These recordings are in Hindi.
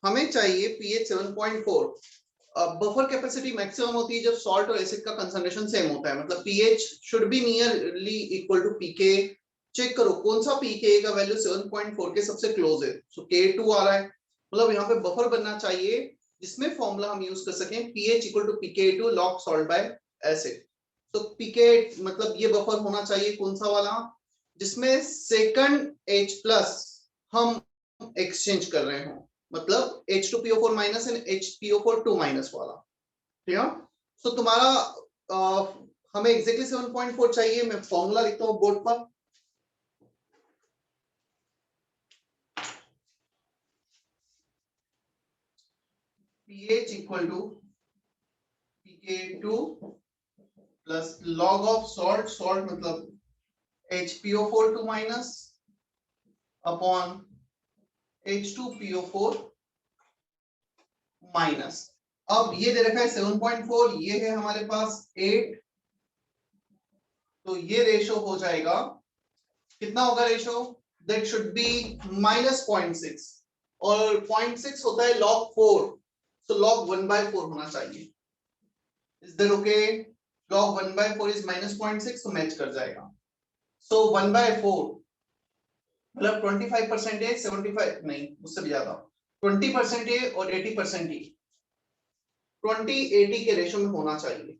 हमें चाहिए पीएच 7.4। बफर कैपेसिटी मैक्सिमम होती है जब सॉल्ट और एसिड का कंसंट्रेशन सेम होता है, मतलब pH should be nearly equal to pK. Check करो कौन सा पीके का वैल्यू 7.4 के सबसे क्लोज है। सो K2 आ रहा है, मतलब यहाँ पे बफर बनना चाहिए जिसमें फॉर्मूला हम यूज कर सकें पीएच इक्वल टू पीके2 लॉग सॉल्ट बाय एसिड। तो पीके मतलब ये बफर होना चाहिए कौन सा वाला, जिसमें सेकंड H प्लस हम एक्सचेंज कर रहे हो, मतलब H2PO4 minus and HPO4 2 minus वाला। ठीक है, सो तुम्हारा हमें एग्जैक्टली 7.4 चाहिए। मैं फॉर्मूला लिखता हूँ बोर्ड पर। pH equal to pK2 plus log of salt, salt मतलब HPO4 2 minus upon H2PO4 minus. अब ये दे रखा है 7.4, ये है हमारे पास 8, तो ये रेशो हो जाएगा, कितना होगा रेशो, दैट शुड बी -0.6 और 0.6 होता है log 4, so log 1/4 होना चाहिए। Is that okay? log 1/4 is -0.6, तो मैच कर जाएगा। so 1/4 मतलब 25% है, 75 नहीं उससे भी ज्यादा, 20% है और 80% ही 20-80 के रेशो में होना चाहिए।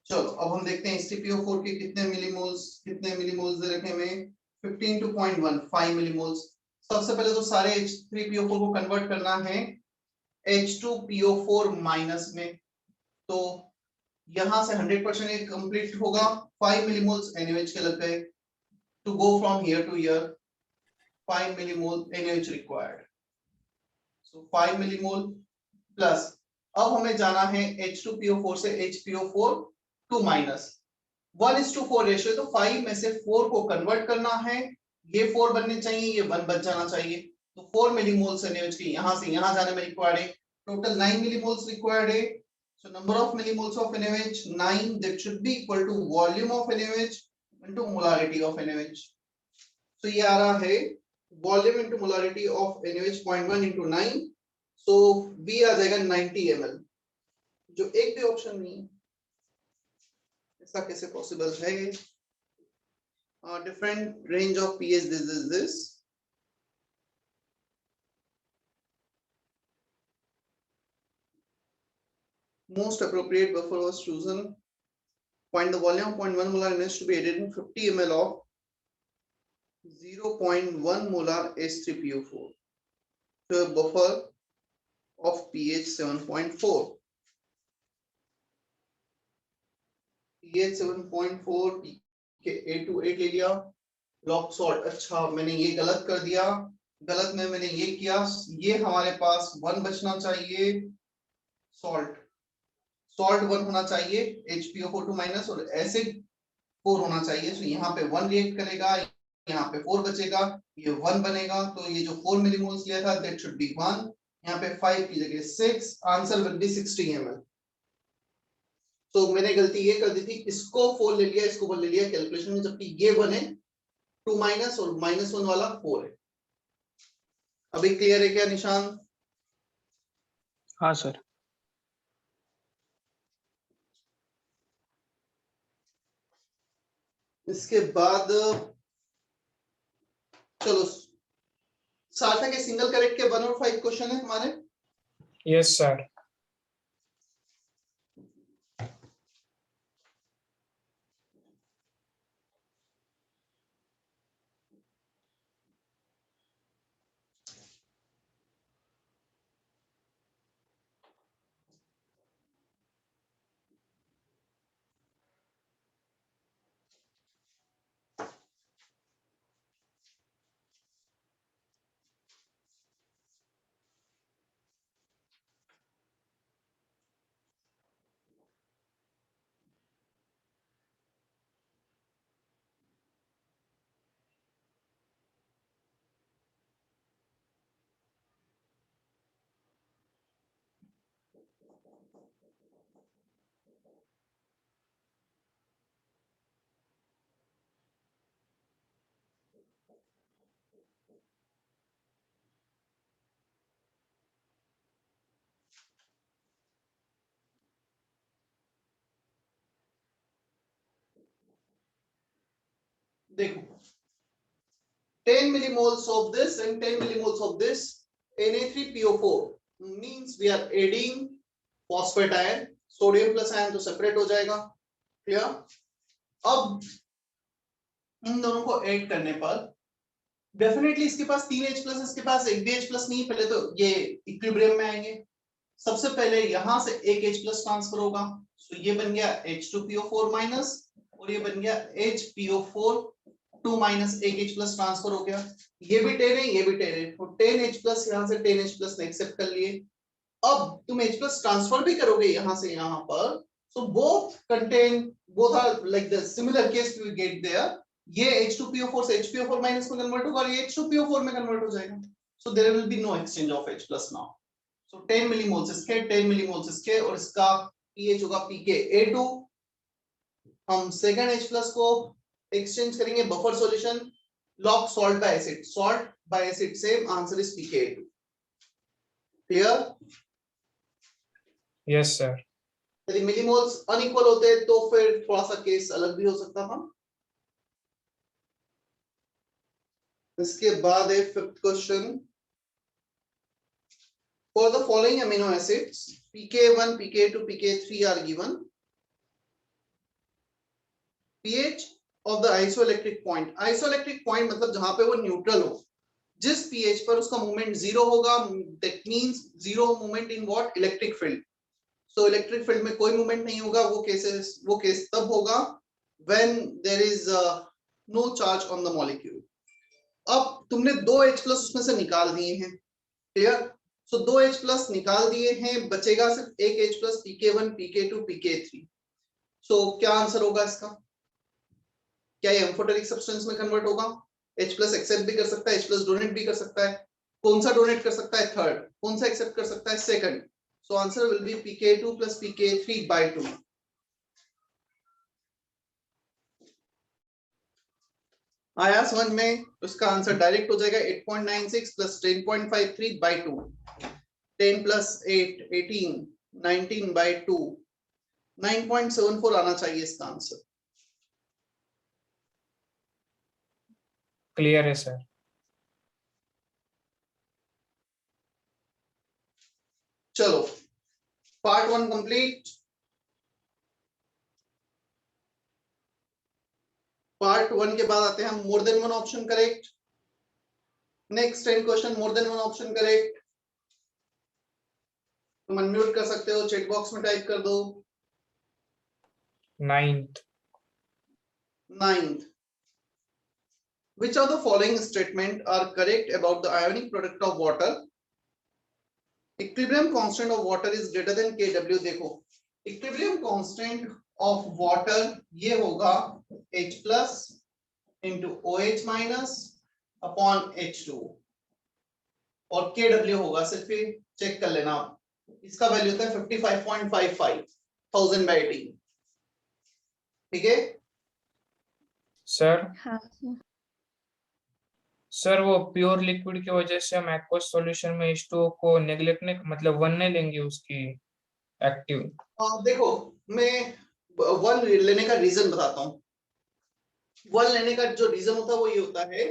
चलो अब हम देखते हैं HCPO4 के कितने मिलीमोल्स दे रखे हमें, 15.15 मिलीमोल्स। सबसे पहले तो सारे H3PO4 को कन्वर्ट करना है H2PO4 माइनस में, तो यहां से 100% कंप्लीट होगा। 5 मिलीमोल्स NaOH के लग गए। To go from here to here 5 millimole NaOH required, so 5 millimole plus अब हमें जाना है H2PO4 से HPO4 2 माइनस, 1:4 रेशियो, तो 5 में से 4 को कन्वर्ट करना है, ये 4 बनने चाहिए, ये 1 बच जाना चाहिए, तो 4 मिलीमोल्स NaOH की यहां से यहां जाने में रिक्वायर्ड है, टोटल 9 मिलीमोल्स रिक्वायर्ड है। So number of millimoles of NaOH 9, that should be equal to volume of NaOH into molarity of NaOH। तो ये आ रहा है volume into molarity of NaOH 0.1 into 9, so B आ जाएगा 90 ml, जो एक भी ऑप्शन नहीं है। ऐसा कैसे पॉसिबल है? Different range of pH, this most appropriate buffer was chosen. Find the volume of 0.1 molar NaOH to be added in 50 ml of 0.1 molar H3PO4 to a buffer of pH 7.4. pH 7.4 A2 8 ले लिया, लॉग सॉल्ट, अच्छा मैंने ये गलत कर दिया, गलत में मैंने ये किया, ये हमारे पास 1 बचना चाहिए, सॉल्ट 1 होना चाहिए, HPO4 2 माइनस और एसिड 4 होना चाहिए, तो यहाँ पे 1 रिएक्ट करेगा, यहाँ पे 4 बचेगा, ये 1 बनेगा, तो ये जो 4 मिलीमोल्स लिया था दैट शुड बी 1, यहाँ पे 5 की जगह 6, आंसर विल बी 60 ml। तो मैंने गलती ये कर दी थी, इसको 4 ले लिया, इसको 1 ले लिया कैलकुलेशन में, जबकि ये 1 है 2 माइनस और -1 वाला 4 है। अभी क्लियर है क्या निशान? हाँ सर। इसके बाद चलो सार्थक के सिंगल करेक्ट के 1 और 5 क्वेश्चन है हमारे। Yes sir. देखो 10 millimoles of this and 10 millimoles of this Na3PO4 means we are adding phosphate ion, sodium plus ion तो सेपरेट हो जाएगा, क्लियर। अब इन दोनों को ऐड करने पर डेफिनेटली इसके पास 3 H प्लस, इसके पास एक भी H प्लस नहीं, पहले तो ये इक्विलिब्रियम में आएंगे। सबसे पहले यहां से एक H प्लस ट्रांसफर होगा, तो ये बन गया H2PO4 माइनस, और ये बन गया HPO4 2 माइनस, एक H प्लस ट्रांसफर हो गया। ये भी 10 है, ये भी 10 है, तो 10 H प्लस यहां से 10 H प्लस ने एक्सेप्ट कर लिए। अब तुम H प्लस ट्रांसफर भी करोगे यहां से यहां पर, so both are like the similar case we get there। ये H2PO4 से HPO4 माइनस में कन्वर्ट होगा और ये H2PO4 में कन्वर्ट हो जाएगा, so there will be no exchange of H plus now। so 10 millimoles इसके, 10 millimoles इसके, और इसका pH होगा pKa2। हम सेकंड H प्लस को एक्सचेंज करेंगे buffer solution, log salt by acid, salt by acid same, answer is pKa2। Clear? Yes sir. यदि मिलीमोल्स अनइक्वल होते तो फिर थोड़ा सा केस अलग भी हो सकता था। इसके बाद है fifth question, for the following amino acids pK1 pK2 pK3 are given, pH of the isoelectric point, isoelectric point मतलब जहां पे वो न्यूट्रल हो, जिस pH पर उसका मूवमेंट जीरो होगा, that means zero movement in what, electric field. So electric field में कोई मूवमेंट नहीं होगा, वो केस तब होगा when there is no charge on the molecule. अब तुमने दो H प्लस उसमें से निकाल दिए हैं, क्लियर। सो दो H प्लस निकाल दिए हैं, बचेगा सिर्फ एक H plus pK1 pK2 pK3। सो क्या आंसर होगा इसका? क्या ये एम्फोटेरिक सब्सटेंस में कन्वर्ट होगा? H प्लस एक्सेप्ट भी कर सकता है, H प्लस डोनेट भी कर सकता है। कौन सा डोनेट कर सकता है? थर्ड। कौन सा एक्सेप्ट कर सकता है? Second. So answer will be pK2 plus pK3 by 2। आया समझ में? उसका आंसर डायरेक्ट हो जाएगा 8.96 प्लस 10.53 by 2। 10 plus 8 18, 19 by 2, 9.74 आना चाहिए इसका आंसर। क्लियर है सर। चलो पार्ट 1 कंप्लीट। पार्ट 1 के बाद आते हैं हम more than one option correct. Next 10 question more than one option correct. तुम अनम्यूट कर सकते हो, चैट बॉक्स में टाइप कर दो। Ninth. Which of the following statement are correct about the ionic product of water? Equilibrium constant of water is greater than Kw। देखो equilibrium constant of water ये होगा H plus into OH minus upon H2 और Kw होगा, सिर्फ चेक कर लेना, इसका वैल्यू होता है 55.55 1000 by 18। ठीक है सर हाँ सर वो प्योर लिक्विड की वजह से हम एक्वस सॉल्यूशन में H2O को नेग्लेक्ट नहीं, मतलब वन नहीं लेंगे उसकी एक्टिव। देखो मैं वन लेने का रीजन बताता हूँ। वन लेने का जो रीजन होता है वो ये होता है,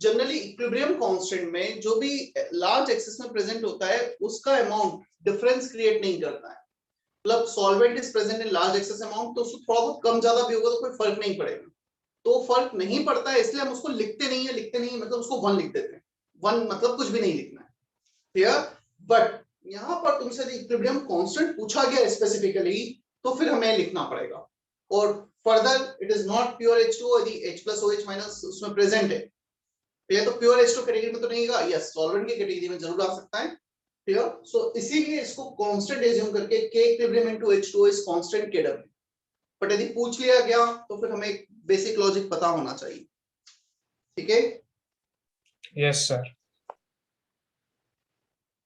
जनरली इक्विलिब्रियम कांस्टेंट में जो भी लार्ज एक्सेस में प्रेजेंट होता है उसका अमाउंट डिफरेंस क्रिएट नहीं करता है। मतलब solvent is present in large excess amount तो उसको थोड़ा बहुत कम ज्यादा भी होगा तो कोई फर्क नहीं पड़ेगा, तो फर्क नहीं पड़ता है इसलिए हम उसको लिखते नहीं है मतलब उसको वन लिख देते हैं। वन मतलब कुछ भी नहीं लिखना है, क्लियर। बट यहाँ पर तुमसे इक्विलिब्रियम कांस्टेंट पूछा गया स्पेसिफिकली तो फिर हमें लिखना पड़ेगा। और further it is not pure H2O, यदि H प्लस OH माइनस उसमें प्रेजेंट है ये तो प्योर H2 कैटेगरी में तो नहीं होगा, यस सॉल्वेंट की कैटेगरी में जरूर आ सकता है, क्लियर। सो इसीलिए इसको कांस्टेंट एज्यूम करके K equilibrium into H2O is constant Kw। But यदि पूछ लिया गया तो फिर हमें बेसिक लॉजिक पता होना चाहिए, ठीक है। Yes sir.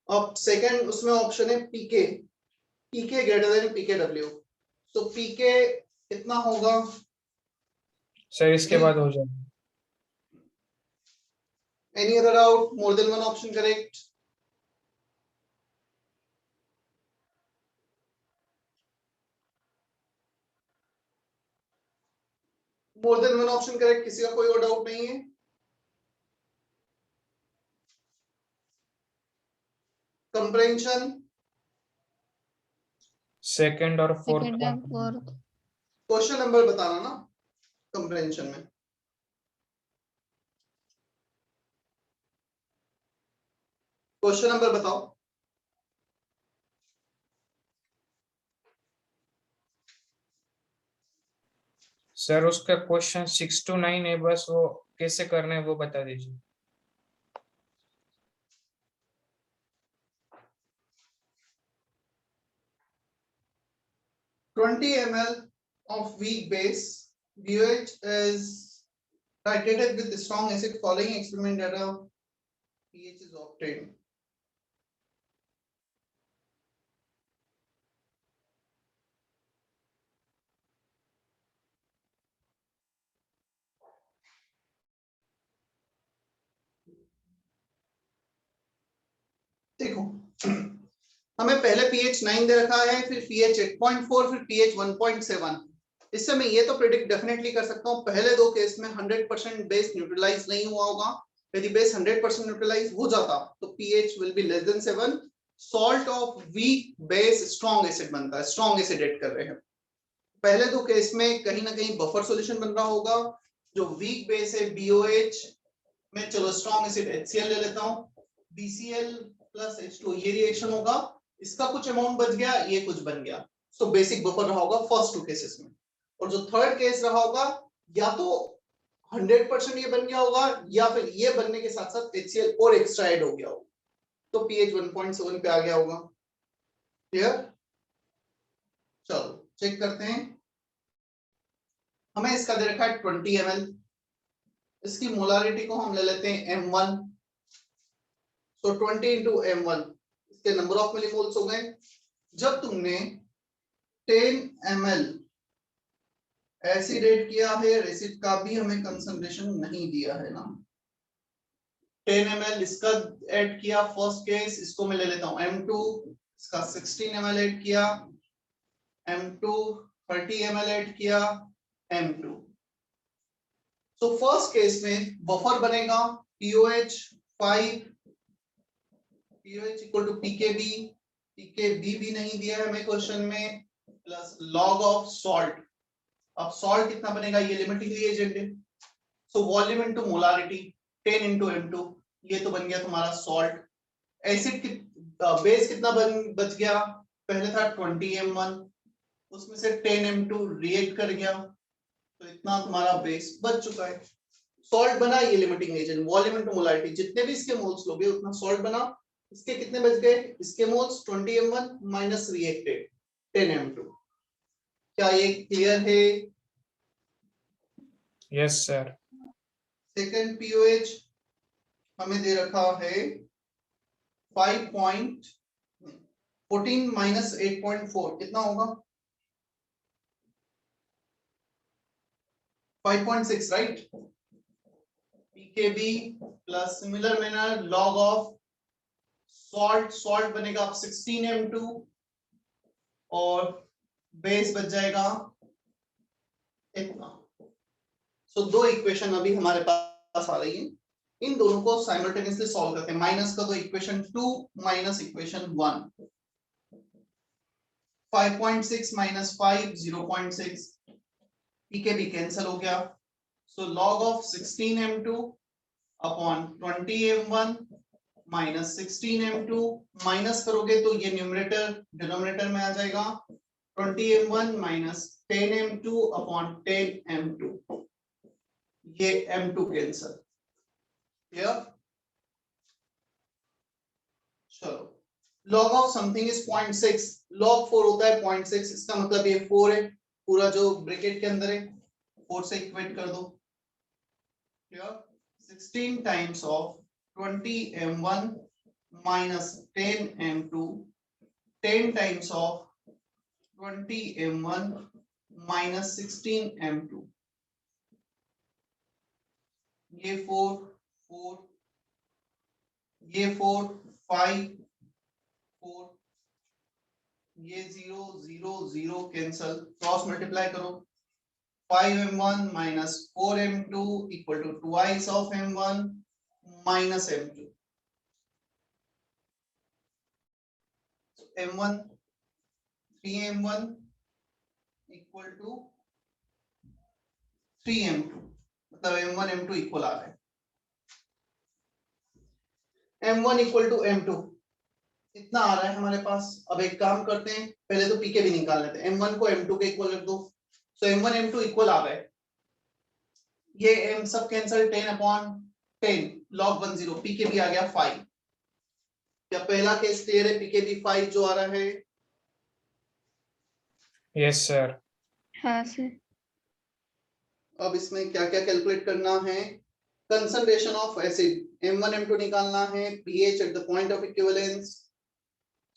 अब सेकंड उसमें ऑप्शन है पीके, पीके ग्रेटर देन pKw। सो पीके कितना होगा सर इसके बाद हो जाएगा। Any other doubt? More than one option correct. More than one option correct, किसी का कोई और डाउट नहीं है? कंप्रेंशन सेकंड और fourth second and fourth. Question number बताना ना कंप्रेंशन में। क्वेश्चन नंबर बताओ। सर उसका क्वेश्चन 6 to 9 है, बस वो कैसे करना है वो बता दीजिए। 20 ml of weak base BOH is titrated with strong acid following experiment data pH is obtained. देखो हमें पहले pH 9 दे रखा है, फिर pH 8.4, फिर pH 1.7। इससे मैं ये तो प्रेडिक्ट डेफिनेटली कर सकता हूँ पहले दो केस में 100% बेस न्यूट्रलाइज नहीं हुआ होगा। यदि बेस 100% न्यूट्रलाइज हो जाता तो pH will be less than 7। Salt of weak base strong acid बनता है, स्ट्रॉन्ग एसिड ऐड कर रहे हैं। पहले दो केस में कहीं ना कहीं बफर सॉल्यूशन बन रहा होगा। जो वीक बेस है BOH में, चलो स्ट्रॉन्ग एसिड HCl ले लेता हूँ, BCl प्लस H2 ये रिएक्शन होगा, इसका कुछ अमाउंट बच गया, ये कुछ बन गया। सो बेसिक बफर रहा होगा फर्स्ट टू केसेस में। और जो थर्ड केस रहा होगा या तो 100% ये बन गया होगा या फिर ये बनने के साथ साथ HCl और एक्स्ट्रा ऐड हो गया होगा, तो pH 1.7 पे आ गया होगा। क्लियर? चलो चेक करते हैं। हमें इसका दे रखा है 20 ml, इसकी मोलारिटी को हम ले लेते हैं M1। तो 20 इंटू M1 इसके नंबर ऑफ मिलीमोल्स हो गए। जब तुमने 10 ml एसिड ऐड किया है, एसिड का भी हमें कंसंट्रेशन नहीं दिया है ना, 10 ml इसका ऐड किया फर्स्ट केस, इसको मैं ले लेता हूं M2, इसका 16 ml ऐड किया M2, 30 ml ऐड किया M2। तो फर्स्ट केस में बफर बनेगा POH 5, POH equal to PKB, PKB भी नहीं दिया है हमें क्वेश्चन में, प्लस लॉग ऑफ सॉल्ट। अब सॉल्ट कितना बनेगा, ये लिमिटिंग रिएजेंट है, so volume into molarity 10 into M2, ये तो बन गया तुम्हारा सॉल्ट। एसिड की बेस कितना बच गया, पहले था 20 M1, उसमें से 10 M2 रिएक्ट कर गया, तो इतना तुम्हारा बेस बच चुका है। सॉल्ट बना, ये limiting agent, volume into molarity, जितने भी इसके मोल्स लोगे उतना सॉल्ट बना। इसके कितने बच गए, इसके moles 20 M1 minus reacted 10 M2। क्या ये क्लियर है? Yes sir. सेकंड POH हमें दे रखा है 5.14 माइनस 8.4 कितना होगा, 5.6 right. PKB plus similar manner log of salt, salt बनेगा अब 16 M2 और बेस बच जाएगा इतना। सो दो इक्वेशन अभी हमारे पास आ रही है, इन दोनों को साइमल्टेनियसली सॉल्व करते हैं। माइनस का तो equation 2 minus equation 1, 5.6 minus 5 0.6, PKB cancel हो गया, so log of 16 M2 upon 20 M1 minus 16 M2, minus करोगे तो ये न्यूमरेटर डिनोमिनेटर में आ जाएगा, 20 M1 minus 10 M2 upon 10 M2, ये M2 कैंसिल। क्लियर? चलो log of something is 0.6, log 4 होता है 0.6, इसका मतलब ये 4 है, पूरा जो ब्रैकेट के अंदर है 4 से इक्वेट कर दो। Clear? 16 times of 20 M1 minus 10 M2, 10 times of 20 M1 minus 16 M2, ये 4 4, ये 4 5 4, ये 0 0 0 कैंसल, क्रॉस मल्टीप्लाई करो, 5m1 minus 4m2 equal to twice of m1 minus m2. So m1 3m1 equal to 3m2, मतलब m1 m2 इक्वल आ रहा है। m1 इक्वल टू m2 इतना आ रहा है हमारे पास। अब एक काम करते हैं, पहले तो पीके भी निकाल लेते हैं। m1 को m2 के इक्वल रख दो, तो m1 m2 इक्वल आ रहा है। ये m सब कैंसिल, 10/10 log 1 0, पीके भी आ गया 5। क्या पहला केस क्लियर है? पीके भी 5 जो आ रहा है। Yes sir. हाँ सर। अब इसमें क्या क्या कैलकुलेट करना है? Concentration of acid m1 m2 निकालना है, pH at the point of equivalence.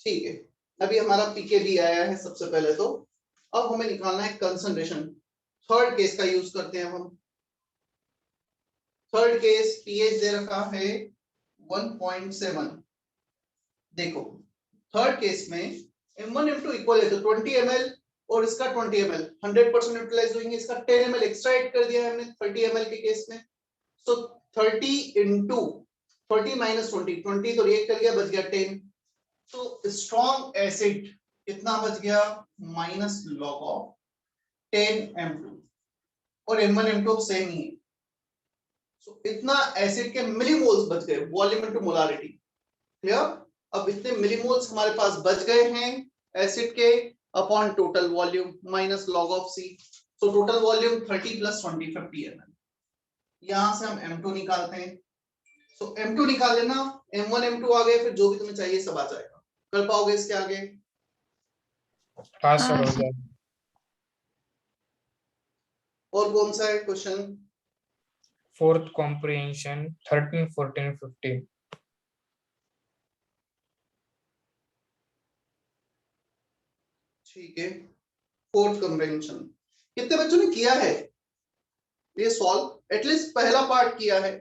ठीक है, अभी हमारा पीके भी आया है सबसे पहले। तो अब हमें निकालना है कंसंट्रेशन। थर्ड केस का यूज करते हैं हम। थर्ड केस pH दे रखा है 1.7। देखो थर्ड केस में m1 m2 इक्वल है, तो 20 ml और इसका 20 ml 100% यूटिलाइज होंगे। इसका 10 ml एक्स्ट्रा ऐड कर दिया है हमने 30 ml के केस में। सो 30 इंटू 30 माइनस 20, 20 तो रिएक्ट कर गया, बच गया 10। तो स्ट्रॉन्ग एसिड कितना बच गया? माइनस लॉग ऑफ 10m2 और m1 m2 सेम ही है। सो इतना एसिड के मिलीमोल्स बच गए, वॉल्यूम इनटू मोलारिटी। क्लियर? अब इतने मिलीमोल्स हमारे पास बच गए हैं एसिड के upon total volume minus log of C. So total volume 30 plus 20 50 ml। यहां से हम m2 निकालते हैं। सो m2 निकाल लेना, m1 m2 आ गए, फिर जो भी तुम्हें चाहिए सब आ जाएगा। कर पाओगे इसके आगे? हाँ सर, हाँ हो सर। जाएगा। और कौन सा है क्वेश्चन? Fourth comprehension 13 14 15। ठीक है, फोर्थ कॉम्प्रिहेंशन कितने बच्चों ने किया है ये सॉल्व? एटलीस्ट पहला पार्ट किया है।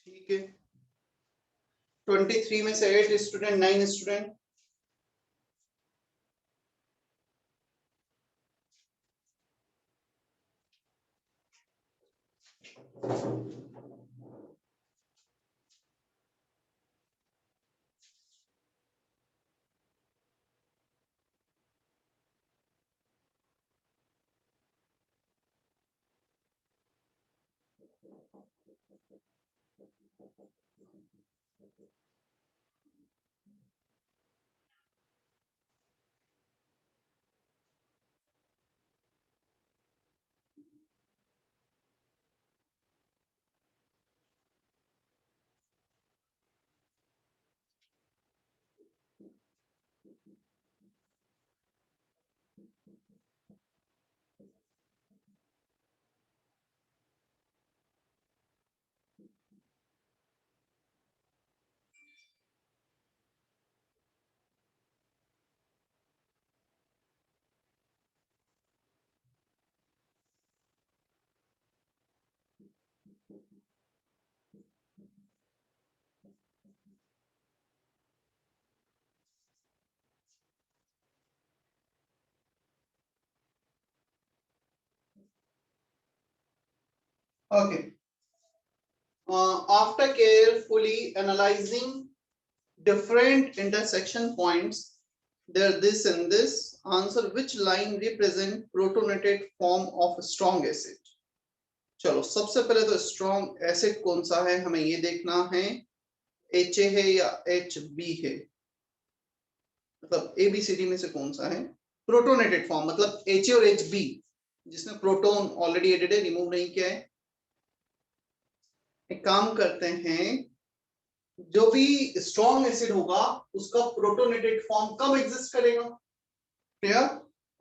ठीक है, 23 में से 8 student, 9 student. Okay. After carefully analyzing different intersection points, there this and this, answer which line represent protonated form of strong acid. चलो सबसे पहले तो स्ट्रॉन्ग एसिड कौन सा है हमें ये देखना है। HA है या HB है, मतलब ABCD में से कौन सा है प्रोटोनेटेड फॉर्म, मतलब HA और HB जिसमें प्रोटोन ऑलरेडी एडेड है, रिमूव नहीं किया है। एक काम करते हैं, जो भी स्ट्रॉन्ग एसिड होगा उसका प्रोटोनेटेड फॉर्म कम एग्जिस्ट करेगा। क्लियर?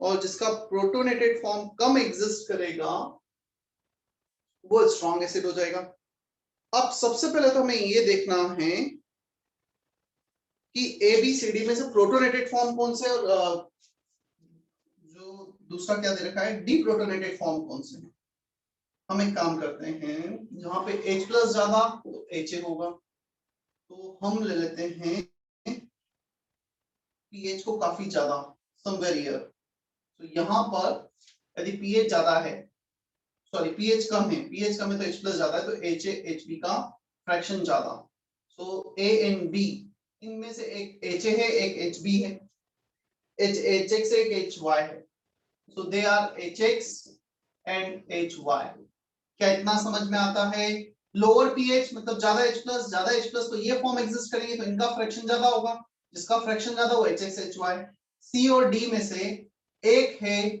और जिसका प्रोटोनेटेड फॉर्म कम एग्जिस्ट करेगा वो स्ट्रॉन्ग एसिड हो जाएगा। अब सबसे पहले तो हमें ये देखना है कि ABCD में से प्रोटोनेटेड फॉर्म कौन से और जो दूसरा क्या दे रखा है डीप्रोटोनेटेड फॉर्म कौन से है। हम एक काम करते हैं, जहां पे H+ ज्यादा तो HA होगा, तो हम ले लेते हैं पीएच को काफी ज्यादा, समवेयर हियर। तो यहाँ पर यदि पीएच ज्यादा है, सॉरी पीएच कम है, पीएच कम है तो H+ ज्यादा है, तो HB का फ्रैक्शन ज्यादा। सो A एंड B, इनमें से एक HA है, एक HB है, HX एक HY है। So they are HX and HY। क्या इतना समझ में आता है? लोअर पीएच मतलब ज्यादा H+, तो ये फॉर्म एग्जिस्ट करेंगे तो इनका फ्रैक्शन ज्यादा होगा, जिसका फ्रैक्शन ज्यादा वो HX HY। C और D में से एक है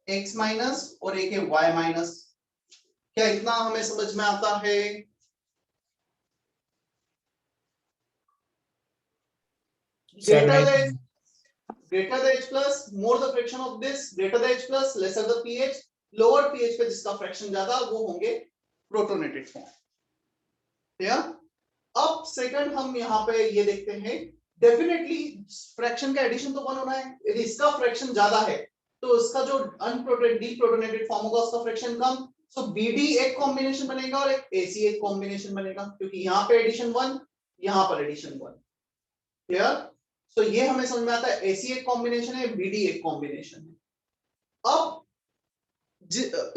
X- और एक है Y-। क्या इतना हमें समझ में आता है? सर Greater नहीं, the H+, more the fraction of this, greater the H+, lesser the pH, lower pH पे जिसका फ्रैक्शन ज्यादा वो होंगे प्रोटोनेटेड फॉर्म। ठीक? अब सेकंड हम यहाँ पे ये देखते हैं, डेफिनेटली फ्रैक्शन का एडिशन तो 1 होना है। यदि इसका फ्रैक्शन ज्यादा है तो इसका जो डीप्रोटोनेटेड फॉर्म होगा उसका फ्रैक्शन कम। सो BD एक कॉम्बिनेशन बनेगा और एक AC एक कॉम्बिनेशन बनेगा, क्योंकि यहाँ पे एडिशन 1, यहाँ पर एडिशन 1। क्लियर? सो ये हमें समझ में आता है, AC एक कॉम्बिनेशन है, BD एक कॉम्बिनेशन है। अब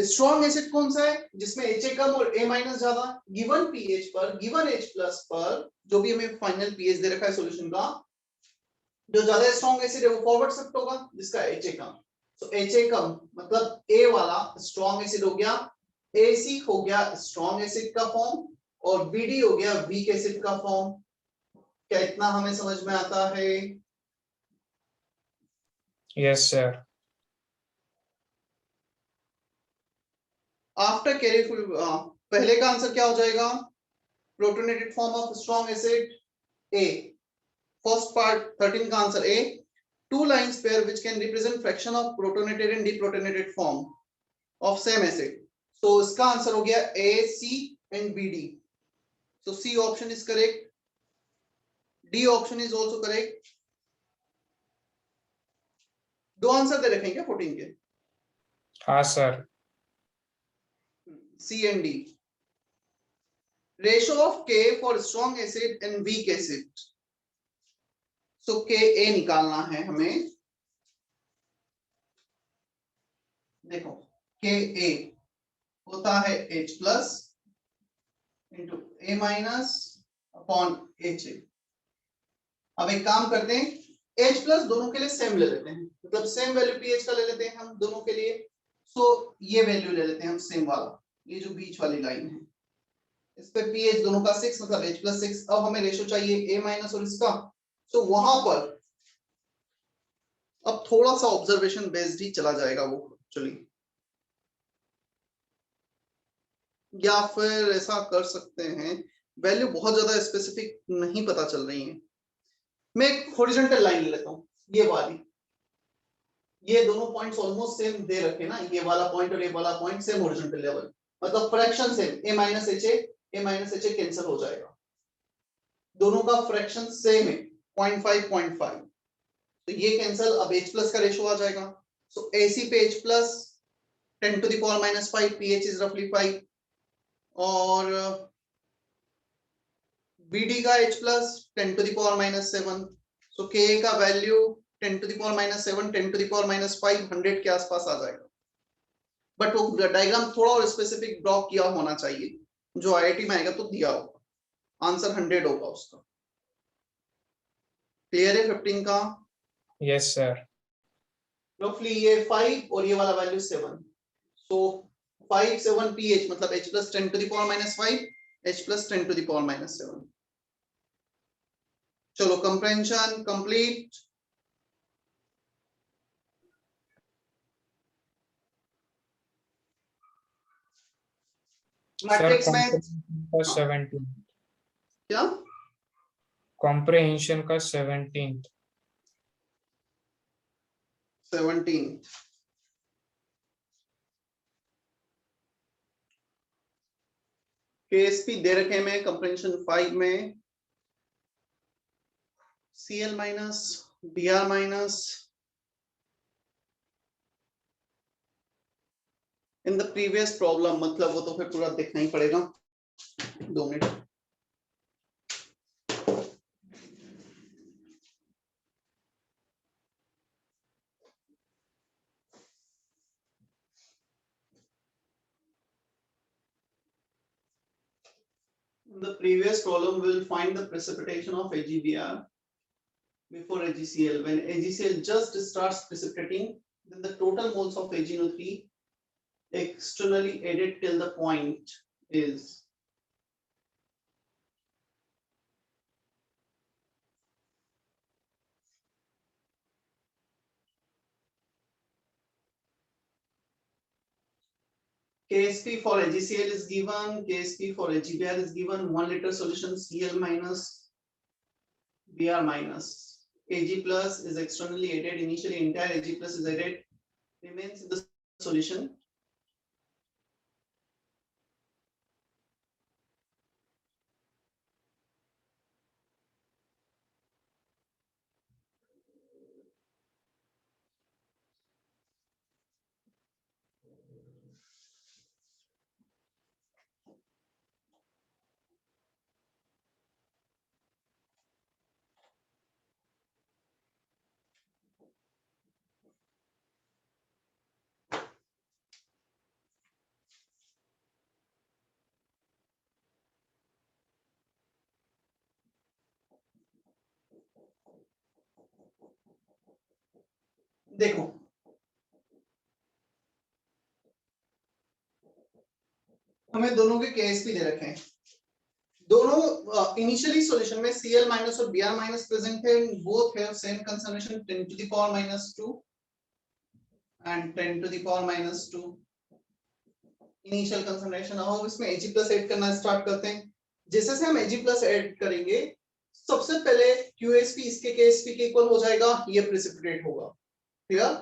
स्ट्रॉन्ग एसिड कौन सा है? जिसमें HA कम और A- ज्यादा। गिवन पीएच पर, गिवन H+ पर, जो भी हमें फाइनल पीएच दे रखा है सॉल्यूशन का, जो ज्यादा स्ट्रॉन्ग एसिड है वो फॉरवर्ड शिफ्ट होगा, जिसका HA कम। तो HA कम मतलब A वाला स्ट्रॉन्ग एसिड हो गया, AC हो गया स्ट्रॉन्ग एसिड का फॉर्म, और BD हो गया वीक एसिड का फॉर्म। क्या इतना हमें समझ में आता है? Yes sir. आफ्टर कैरीफुल, पहले का आंसर क्या हो जाएगा? Protonated form of strong acid A। First part 13 का answer A। Two lines pair which can represent fraction of protonated and deprotonated form of same acid. So इसका आंसर हो गया A, C and BD. So C option is correct. D option is also correct. दो आंसर दे रखें क्या 14 के? हाँ sir. C and D. Ratio of K for strong acid and weak acid. So Ka निकालना है हमें। देखो Ka होता है H+ into A- upon HA। अब एक काम करते हैं, H+ दोनों के लिए सेम ले लेते हैं, मतलब सेम वैल्यू पीएच का ले लेते हैं हम दोनों के लिए। सो ये वैल्यू ले लेते हैं हम सेम वाला, ये जो बीच वाली लाइन है, इस पे पीएच दोनों का 6 मतलब H+6। अब हमें रेशियो चाहिए A- और इसका, तो वहां पर अब थोड़ा सा ऑब्जर्वेशन बेस्ड ही चला जाएगा वो एक्चुअली, या फिर ऐसा कर सकते हैं, वैल्यू बहुत ज्यादा स्पेसिफिक नहीं पता चल रही है। मैं एक हॉरिजॉन्टल लाइन ले लेता हूँ, ये वाली, ये दोनों पॉइंट्स ऑलमोस्ट सेम दे रखे ना, ये वाला पॉइंट और ये वाला पॉइंट सेम हॉरिजॉन्टल लेवल, मतलब fraction same, A- HA cancel हो जाएगा, दोनों का फ्रैक्शन सेम है 0.5 0.5, तो ये कैंसिल। अब H+ का रेशियो आ जाएगा। सो AC पे H+ 10 to the power -5, pH is roughly 5, और BD का H+ 10 to the power -7। So Ka का value 10 to the power -7, 10 to the power -5, 100 के आसपास आ जाएगा। बट वो डायग्राम थोड़ा और स्पेसिफिक ड्रॉ किया होना चाहिए, जो IIT में आएगा तो दिया होगा, आंसर 100 होगा उसका। क्लियर है 15 का? Yes sir. रफली ये 5 और ये वाला वैल्यू 7। सो 5 7 pH मतलब H+ 10 to the power -5, H+ 10 to the power -7। चलो कंप्रेंशन कंप्लीट। सर मैट्रिक्स में कॉम्प्रिहेंशन का 17, क्या? कॉम्प्रिहेंशन का 17। 17। KSP दे रखे में कंप्रेंशन 5 में Cl- Br- in the previous problem, मतलब वो तो फिर पूरा देखना ही पड़ेगा। 2 minute. In the previous column, we'll find the precipitation of AgBr before AgCl. When AgCl just starts precipitating, then the total moles of AgNO3 externally added till the point is Ksp for AgCl is given, Ksp for AgBr is given, 1 liter solution Cl minus Br minus. Ag plus is externally added, initially entire Ag plus is added, remains in the solution. देखो हमें दोनों के Ksp दे रखे हैं, दोनों इनिशियली सॉल्यूशन में Cl माइनस और Br माइनस प्रेजेंट है, both have same concentration 10 to the power minus 2 and 10 to the power minus 2 initial concentration. अब इसमें Ag प्लस ऐड करना स्टार्ट करते हैं। जैसे से हम Ag प्लस ऐड करेंगे, सबसे पहले QsP इसके Ksp के इक्वल हो जाएगा, ये प्रेसिपिटेट होगा, क्लियर?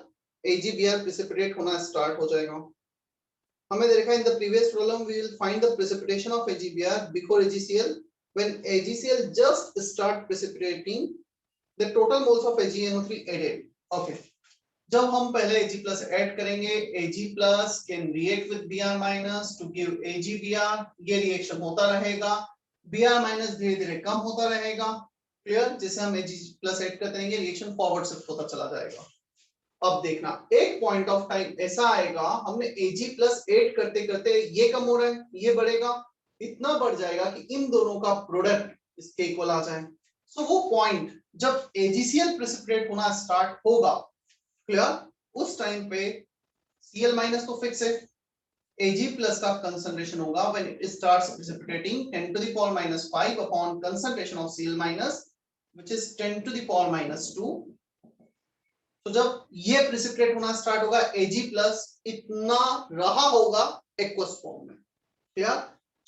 AgBr प्रेसिपिटेट होना स्टार्ट हो जाएगा। हमें देखा in the previous problem we will find the precipitation of AgBr before AgCl when AgCl just start precipitating the total moles of AgNO3 added। Okay, जब हम पहले Ag plus ऐड करेंगे, Ag plus can react with Br minus to give AgBr, ये रिएक्शन होता रहेगा, Br minus धीरे धीरे कम होता रहेगा, क्लियर? जैसे हम Ag plus ऐड करते रहेंगे, रिएक्शन फॉरवर्ड शिफ्ट होता चला जाएगा। अब देखना, एक पॉइंट ऑफ टाइम ऐसा आएगा, हमने Ag प्लस ऐड करते करते ये कम हो रहा है, ये बढ़ेगा, इतना बढ़ जाएगा कि इन दोनों का प्रोडक्ट इसके इक्वल आ जाए। सो वो पॉइंट जब AgCl प्रेसिपिटेट होना स्टार्ट होगा, क्लियर? उस टाइम पे Cl माइनस तो फिक्स है, Ag प्लस का कंसंट्रेशन होगा when it starts precipitating 10 to the power minus 5 upon concentration of Cl minus which is 10 to the power minus 2। तो जब ये प्रेसिपिटेट होना स्टार्ट होगा, Ag प्लस इतना रहा होगा एक्वस फॉर्म में, क्लियर?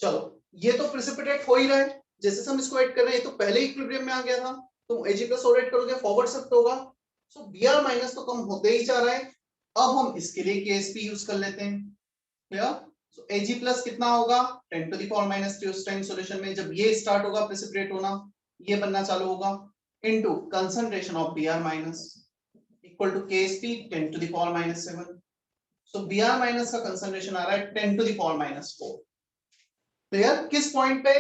चलो, ये तो प्रेसिपिटेट हो ही रहा है, जैसे हम इसको ऐड कर रहे हैं, ये तो पहले ही इक्विलिब्रियम में आ गया था, तो Ag प्लस और ऐड करोगे फॉरवर्ड शिफ्ट होगा, सो Br माइनस तो कम होते ही जा रहा है। अब हम इसके लिए Ksp यूज कर लेते हैं, क्लियर? सो Ag प्लस कितना होगा 10 to the power minus 3 उस टाइम सॉल्यूशन में जब ये स्टार्ट होगा प्रेसिपिटेट होना, ये बनना चालू होगा, into concentration of Br minus equal to Ksp 10 to the power minus 7। so Br minus का कंसंट्रेशन आ रहा है 10 to the power minus 4। Clear? किस पॉइंट पे?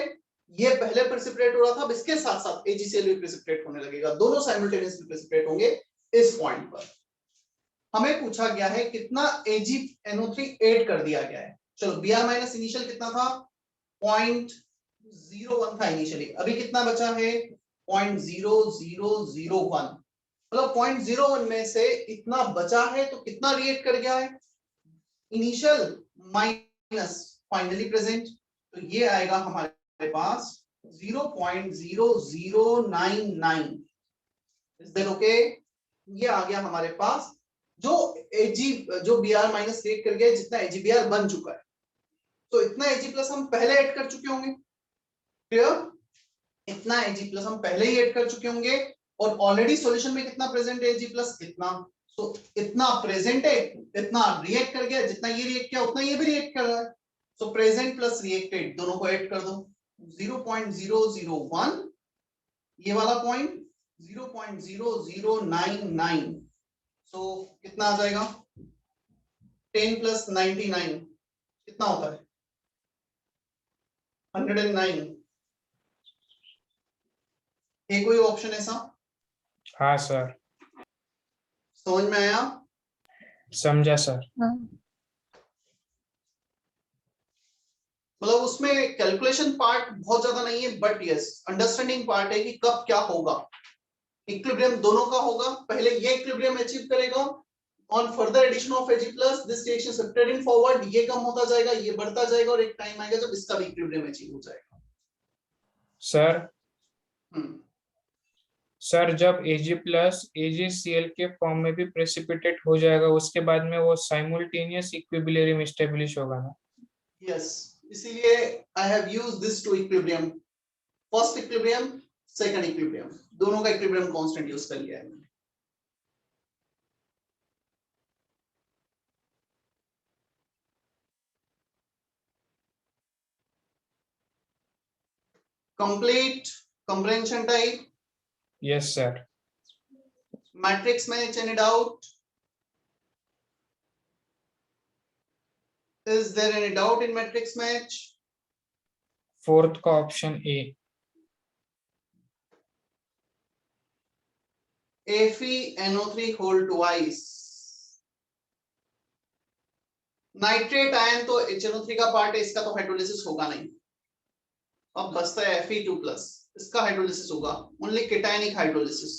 ये पहले प्रेसिपिटेट हो रहा था, अब इसके साथ साथ AgCl भी प्रेसिपिटेट होने लगेगा, दोनों साइमल्टेनियसली प्रेसिपिटेट होंगे इस पॉइंट पर। हमें पूछा गया है कितना AgNO3 ऐड कर दिया गया है। चलो, Br माइनस इनिशियल कितना था 0.01 था इनिशियली, अभी कितना बचा है 0.0001, मतलब 0.01 में से इतना बचा है, तो कितना रिएक्ट कर गया है, इनिशियल माइनस फाइनली प्रेजेंट, तो ये आएगा हमारे पास 0.0099। Is that okay? ये आ गया हमारे पास जो Br माइनस रिएक्ट कर गया, जितना AgBr बन चुका है, तो इतना Ag प्लस हम पहले ऐड कर चुके होंगे, क्लियर? इतना Ag प्लस हम पहले ही ऐड कर चुके होंगे, और ऑलरेडी सॉल्यूशन में कितना प्रेजेंट है Ag प्लस इतना, सो इतना प्रेजेंट है, इतना रिएक्ट कर गया, जितना ये रिएक्ट किया उतना ये भी रिएक्ट कर रहा है, सो प्रेजेंट प्लस रिएक्टेड दोनों को ऐड कर दो, 0.001 ये वाला पॉइंट 0.0099, सो कितना आ जाएगा 10 प्लस 99 कितना होता है 109। है कोई ऑप्शन ऐसा? हाँ सर, समझ में आया? समझा सर। मतलब उसमें कैलकुलेशन पार्ट बहुत ज्यादा नहीं है, बट यस अंडरस्टैंडिंग पार्ट है कि कब क्या होगा। इक्विलिब्रियम दोनों का होगा, पहले ये इक्विलिब्रियम अचीव करेगा, on further addition of Ag plus this reaction shifted in forward, ये कम होता जाएगा, ये बढ़ता जाएगा, और एक टाइम आएगा जब इसका भी इक्विलिब्रियम अचीव हो जाएगा। सर हम्म सर जब Ag प्लस AgCl के फॉर्म में भी प्रेसिपिटेट हो जाएगा, उसके बाद में वो साइमल्टेनियस इक्विलिब्रियम एस्टेब्लिश होगा ना? यस, इसीलिए I have used this two equilibrium, first equilibrium, second equilibrium, दोनों का इक्विलिब्रियम कांस्टेंट यूज कर लिया है मैंने। Complete comprehension type. Yes sir. Matrix match, any doubt? Is there any doubt in matrix match? Fourth का option A. FeNO3 whole twice. Nitrate ion तो HNO3 का पार्ट है, इसका तो हाइड्रोलिसिस होगा नहीं। अब बचता है Fe2 प्लस, इसका हाइड्रोलिसिस होगा, only cationic hydrolysis.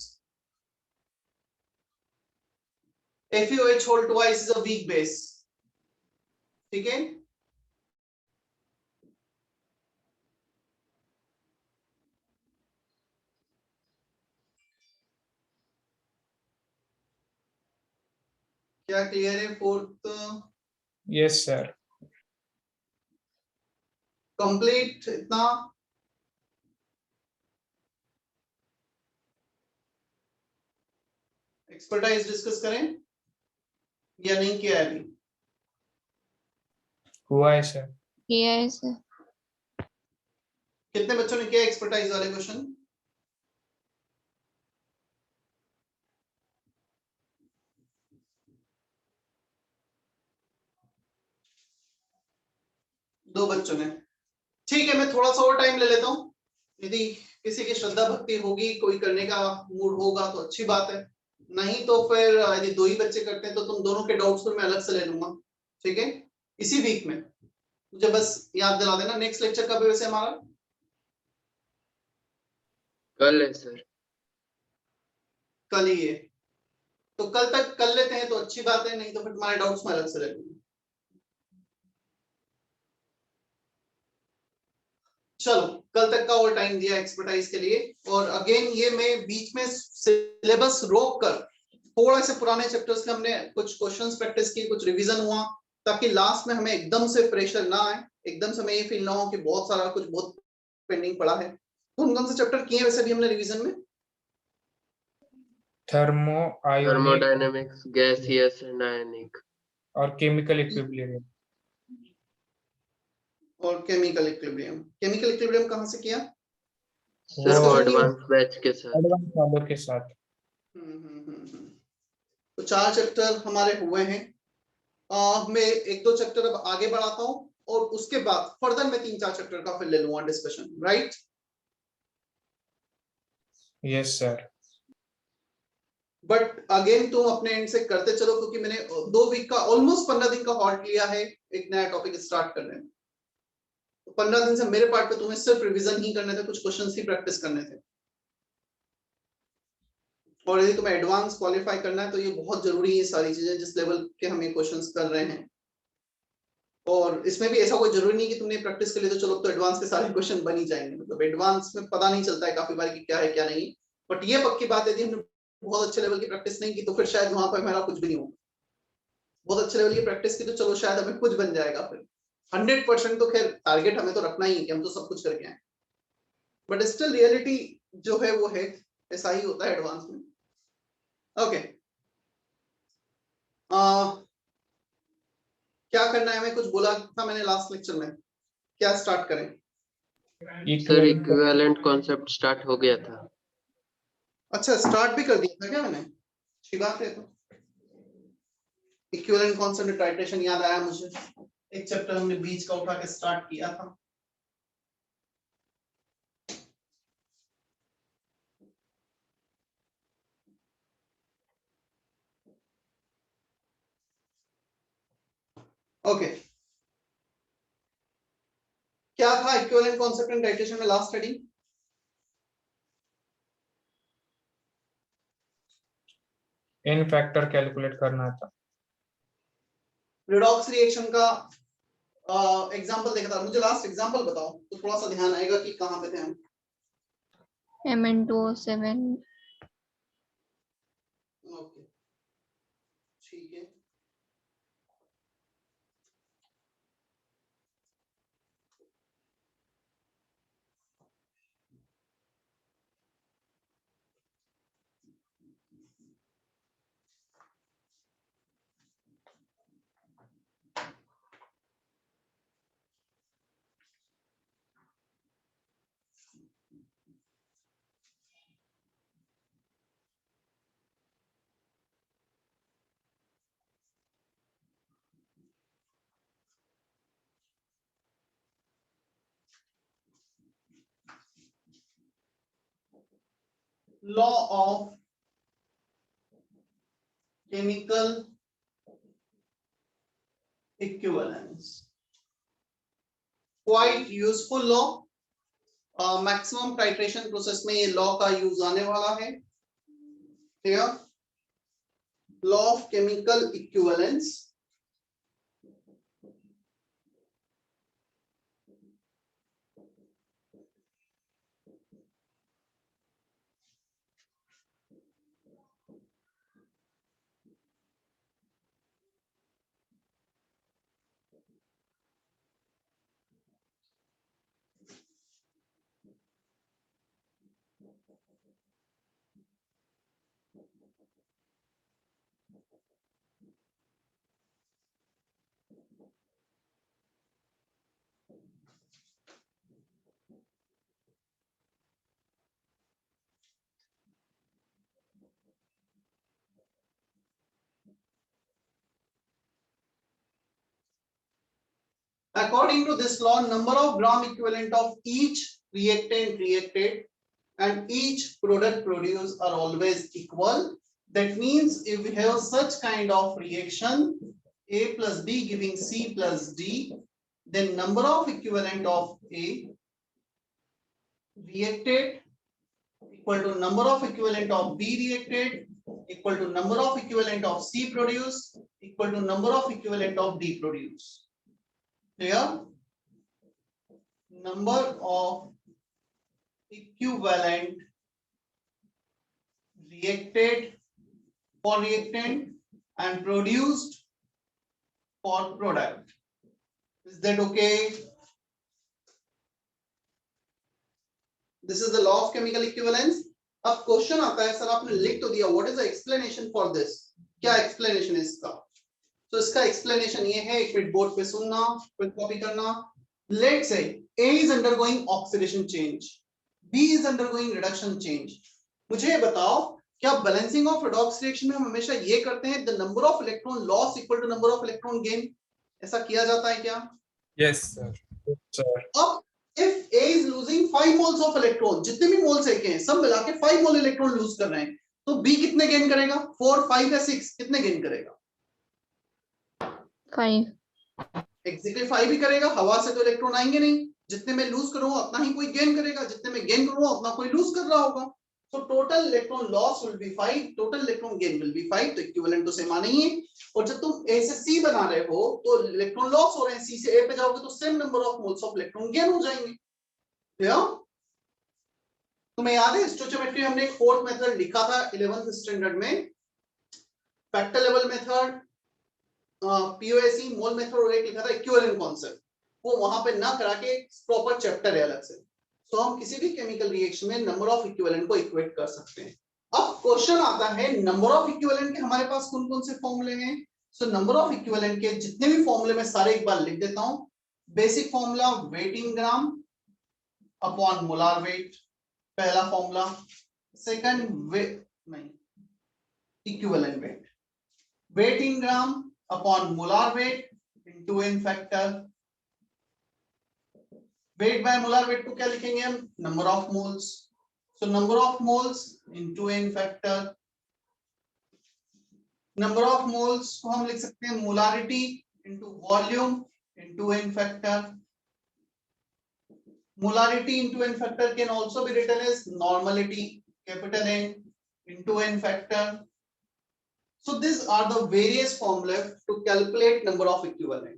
FeOH whole twice is a weak base, ठीक है। क्या क्लियर है? Fourth yes sir. कंप्लीट इतना। एक्सपर्टाइज डिस्कस करें या नहीं किया है अभी? हुआ है सर। किया है सर। कितने बच्चों ने किया एक्सपर्टाइज वाले क्वेश्चन? दो बच्चों ने, ठीक है। मैं थोड़ा सा और टाइम ले लेता हूँ, यदि किसी की श्रद्धा भक्ति होगी, कोई करने का मूड होगा तो अच्छी बात है, नहीं तो फिर यदि दो ही बच्चे करते हैं तो तुम दोनों के डाउट्स को मैं अलग से ले लूंगा, ठीक है। इसी वीक में मुझे बस याद दिला देना। नेक्स्ट लेक्चर कब है वैसे हमारा? कल है सर। कल ही है, तो कल तक कर लेते हैं तो अच्छी बात है, नहीं तो फिर तुम्हारे डाउट्स मैं अलग से ले लूंगा। चलो, कल तक का और टाइम दिया एक्सपर्टाइज के लिए। और अगेन ये मैं बीच में सिलेबस रोक कर थोड़ा से पुराने चैप्टर्स के हमने कुछ क्वेश्चंस प्रैक्टिस किए, कुछ रिवीजन हुआ, ताकि लास्ट में हमें एकदम से प्रेशर ना आए, एकदम से हमें ये फील ना हो कि बहुत सारा कुछ बहुत पेंडिंग पड़ा है। कौन कौन से चैप्टर किए वैसे भी हमने रिवीजन में? Thermo ionic thermodynamics, gaseous and आयनिक, और केमिकल इक्विलिब्रियम। और केमिकल इक्विलिब्रियम। केमिकल इक्विलिब्रियम कहाँ से किया? वो Discussion नहीं हुआ? एडवांस बैच के साथ। एडवांस वालों के साथ। तो 4 चैप्टर हमारे हुए हैं। मैं एक दो चैप्टर अब आगे बढ़ाता हूँ, और उसके बाद फर्दर मैं 3-4 चैप्टर का फिर ले लूंगा discussion, right? Yes sir. But again तुम अपने एंड से करते चलो, क्योंकि मैंने 2 वीक का, ऑलमोस्ट 15 दिन का हॉल्ट लिया है एक नया टॉपिक स्टार्ट करने में। तो 15 दिन से मेरे पार्ट पे तुम्हें सिर्फ रिवीजन ही करने थे, कुछ क्वेश्चंस ही प्रैक्टिस करने थे। और यदि तुम्हें एडवांस क्वालिफाई करना है तो ये बहुत जरूरी है, सारी चीजें जिस लेवल के हम ये क्वेश्चंस कर रहे हैं। और इसमें भी ऐसा कोई जरूरी नहीं कि तुमने प्रैक्टिस कर ली तो चलो तो एडवांस के सारे क्वेश्चन बन ही जाएंगे, मतलब एडवांस में पता नहीं चलता है काफी बार कि क्या है क्या नहीं। बट ये पक्की बात है, यदि हमने बहुत अच्छे लेवल की प्रैक्टिस नहीं की तो फिर शायद वहां पर हमारा कुछ भी नहीं होगा। बहुत अच्छे लेवल की प्रैक्टिस की तो चलो शायद हमें कुछ बन जाएगा फिर। 100% तो खैर टारगेट हमें तो रखना ही है कि हम तो सब कुछ करके आए, बट स्टिल रियलिटी जो है वो है, ऐसा ही होता है एडवांस में। ओके, क्या करना है हमें? कुछ बोला था मैंने लास्ट लेक्चर में, क्या स्टार्ट करें? सर इक्विवेलेंट कॉन्सेप्ट स्टार्ट हो गया था। अच्छा, स्टार्ट भी कर दिया था क्या मैंने? अच्छी बात है। तो इक्विवेलेंट कॉन्सेप्ट टाइट्रेशन याद आया मुझे, एक चैप्टर हमने बीच का उठा के स्टार्ट किया था। ओके, क्या था इक्विवेलेंट कॉन्सेप्ट इन टाइट्रेशन में last study? N factor calculate करना था। रिडॉक्स रिएक्शन का एग्जांपल देखा था, मुझे लास्ट एग्जांपल बताओ तो थोड़ा सा ध्यान आएगा कि कहां पे थे हम। Mn2O7 ओके ठीक है। Law of chemical equivalence, quite useful law. Maximum titration process में ये लॉ का यूज आने वाला है। Clear? Law of chemical equivalence. According to this law, number of gram equivalent of each reactant reacted and each product produced are always equal. That means if we have such kind of reaction, A plus B giving C plus D, then number of equivalent of A reacted equal to number of equivalent of B reacted equal to number of equivalent of C produced equal to number of equivalent of D produced. Clear? Number of equivalent reacted for reactant and produced for product. Is that okay? This is the law of chemical equivalence. अब क्वेश्चन आता है, सर आपने लिख तो दिया, what is the explanation for this? क्या एक्सप्लेनेशन है इसका? तो इसका एक्सप्लेनेशन ये है, एक मिनट बोर्ड पे सुनना, फिर कॉपी करना। Let's say A is undergoing oxidation change, B is undergoing reduction change. मुझे बताओ, क्या बैलेंसिंग ऑफ redox रिएक्शन में हम हमेशा ये करते हैं the number of electron loss equal to number of electron gain? ऐसा किया जाता है क्या? Yes sir. अब if A is losing 5 moles of electron, जितने भी मोल्स हैं सब मिला के 5 मोल इलेक्ट्रॉन लूज कर रहे हैं, तो B कितने गेन करेगा? 4, 5 या 6 कितने गेन करेगा? 5 एग्जैक्टली 5 ही करेगा, हवा से तो इलेक्ट्रॉन आएंगे नहीं, जितने में लूज करूंगा उतना ही कोई गेन करेगा, जितने में गेन करूंगा उतना कोई लूज कर रहा होगा। So total electron loss will be 5, total electron gain will be 5, तो इक्विवेलेंट तो सेम आना ही है। और जब तुम A से C बना रहे हो तो इलेक्ट्रॉन लॉस हो रहे हैं, C से A पे जाओगे तो same number of moles of electron gain हो जाएंगे। तुम्हें याद है स्टोइचियोमेट्री हमने एक फोर्थ मेथड लिखा था 11th स्टैंडर्ड में, फैक्टर लेवल मेथड, पीओएसी मोल मेथड, और एक लिखा था इक्विवेलेंट कांसेप्ट। वो वहां पे ना करा के प्रॉपर चैप्टर है अलग से। तो हम किसी भी केमिकल रिएक्शन में नंबर ऑफ इक्विवेलेंट को इक्वेट कर सकते हैं। अब क्वेश्चन आता है नंबर ऑफ इक्विवेलेंट के हमारे पास कौन कौन से फॉर्मूले हैं? सो नंबर ऑफ इक्विवेलेंट के जितने भी फॉर्मूले मैं सारे एक बार लिख देता हूं। Basic formula weight in gram upon molar weight, पहला फॉर्मूला। सेकंड वेट नहीं, equivalent weight, weight in gram upon molar weight into n factor. Weight by molar weight को क्या लिखेंगे हम? Number of moles. So number of moles into n factor. Number of moles को हम लिख सकते हैं molarity into volume into n factor. Molarity into n factor can also be written as normality, capital N into n factor. So these are the various formulas to calculate number of equivalent.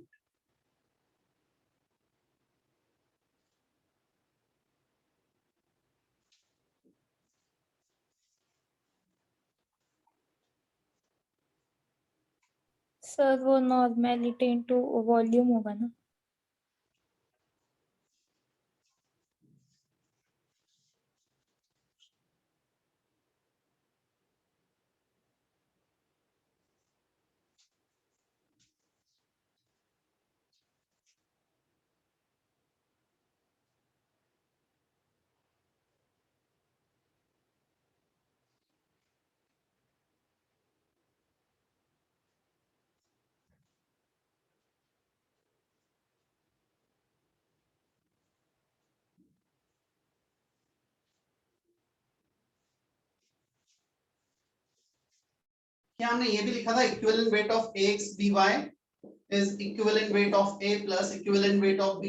Sir वो नॉर्मेलिटी इनटू वॉल्यूम होगा ना? क्या हमने ये भी लिखा था equivalent weight of ax by is equivalent weight of a plus equivalent weight of b?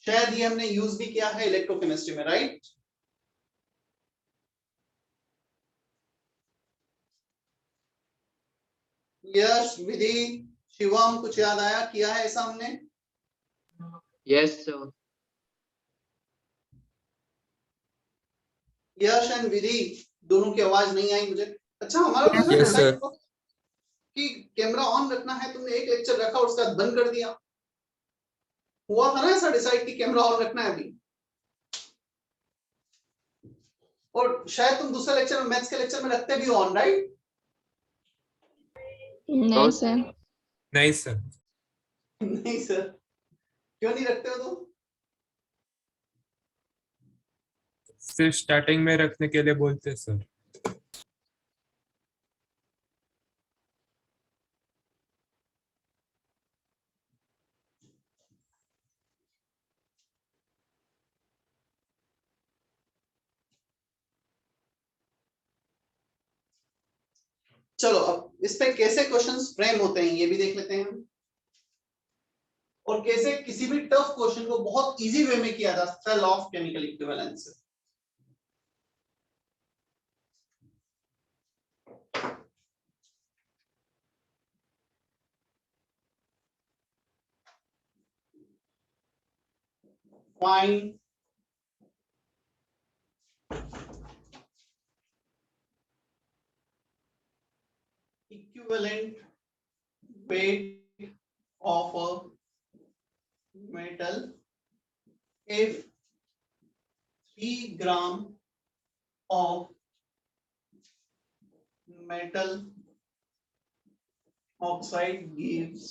शायद ये हमने यूज भी किया है इलेक्ट्रोकेमिस्ट्री में, राइट? यश, विधि, शिवम, कुछ याद आया? किया है ऐसा हमने? Yes, sir. यश एंड विधि दोनों की आवाज नहीं आई मुझे। अच्छा, हमारा तो Yes, sir. कि कैमरा ऑन रखना है, तुमने एक लेक्चर रखा और उसके बाद बंद कर दिया। हुआ था ना ऐसा डिसाइड कि कैमरा ऑन रखना है अभी? और शायद तुम दूसरे लेक्चर में, मैथ्स के लेक्चर में रखते भी ऑन, राइट? नहीं सर। नहीं सर। नहीं सर, क्यों नहीं रखते हो तुम? सिर्फ स्टार्टिंग में रखने के लिए बोलते हैं सर। चलो अब इस पे कैसे क्वेश्चंस फ्रेम होते हैं ये भी देख लेते हैं हम, और कैसे किसी भी टफ क्वेश्चन को बहुत इजी वे में किया जा सकता है लॉ ऑफ केमिकल इक्विवेलेंस से। Find equivalent weight of a metal if 3 gram of metal oxide gives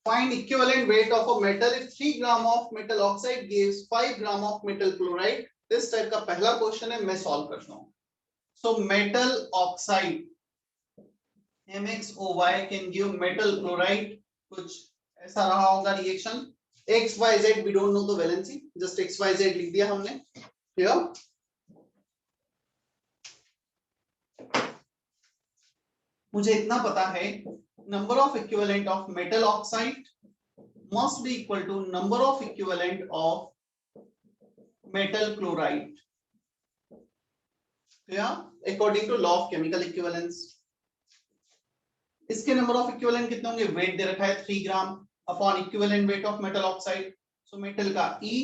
find equivalent weight of a metal if 3 gram of metal oxide gives 5 gram of metal chloride। इस टाइप का पहला क्वेश्चन है, मैं सॉल्व करता हूं। So metal oxide MxOY can give metal chloride, कुछ ऐसा रहा होगा reaction. XYZ we don't know the valency, just XYZ लिख दिया हमने here। मुझे इतना पता है, number of equivalent of metal oxide must be equal to number of equivalent of metal chloride, yeah, according to law of chemical equivalence। इसके नंबर ऑफ इक्विवेलेंट कितने होंगे? वेट दे रखा है 3 ग्राम upon equivalent weight of metal oxide. So metal का E,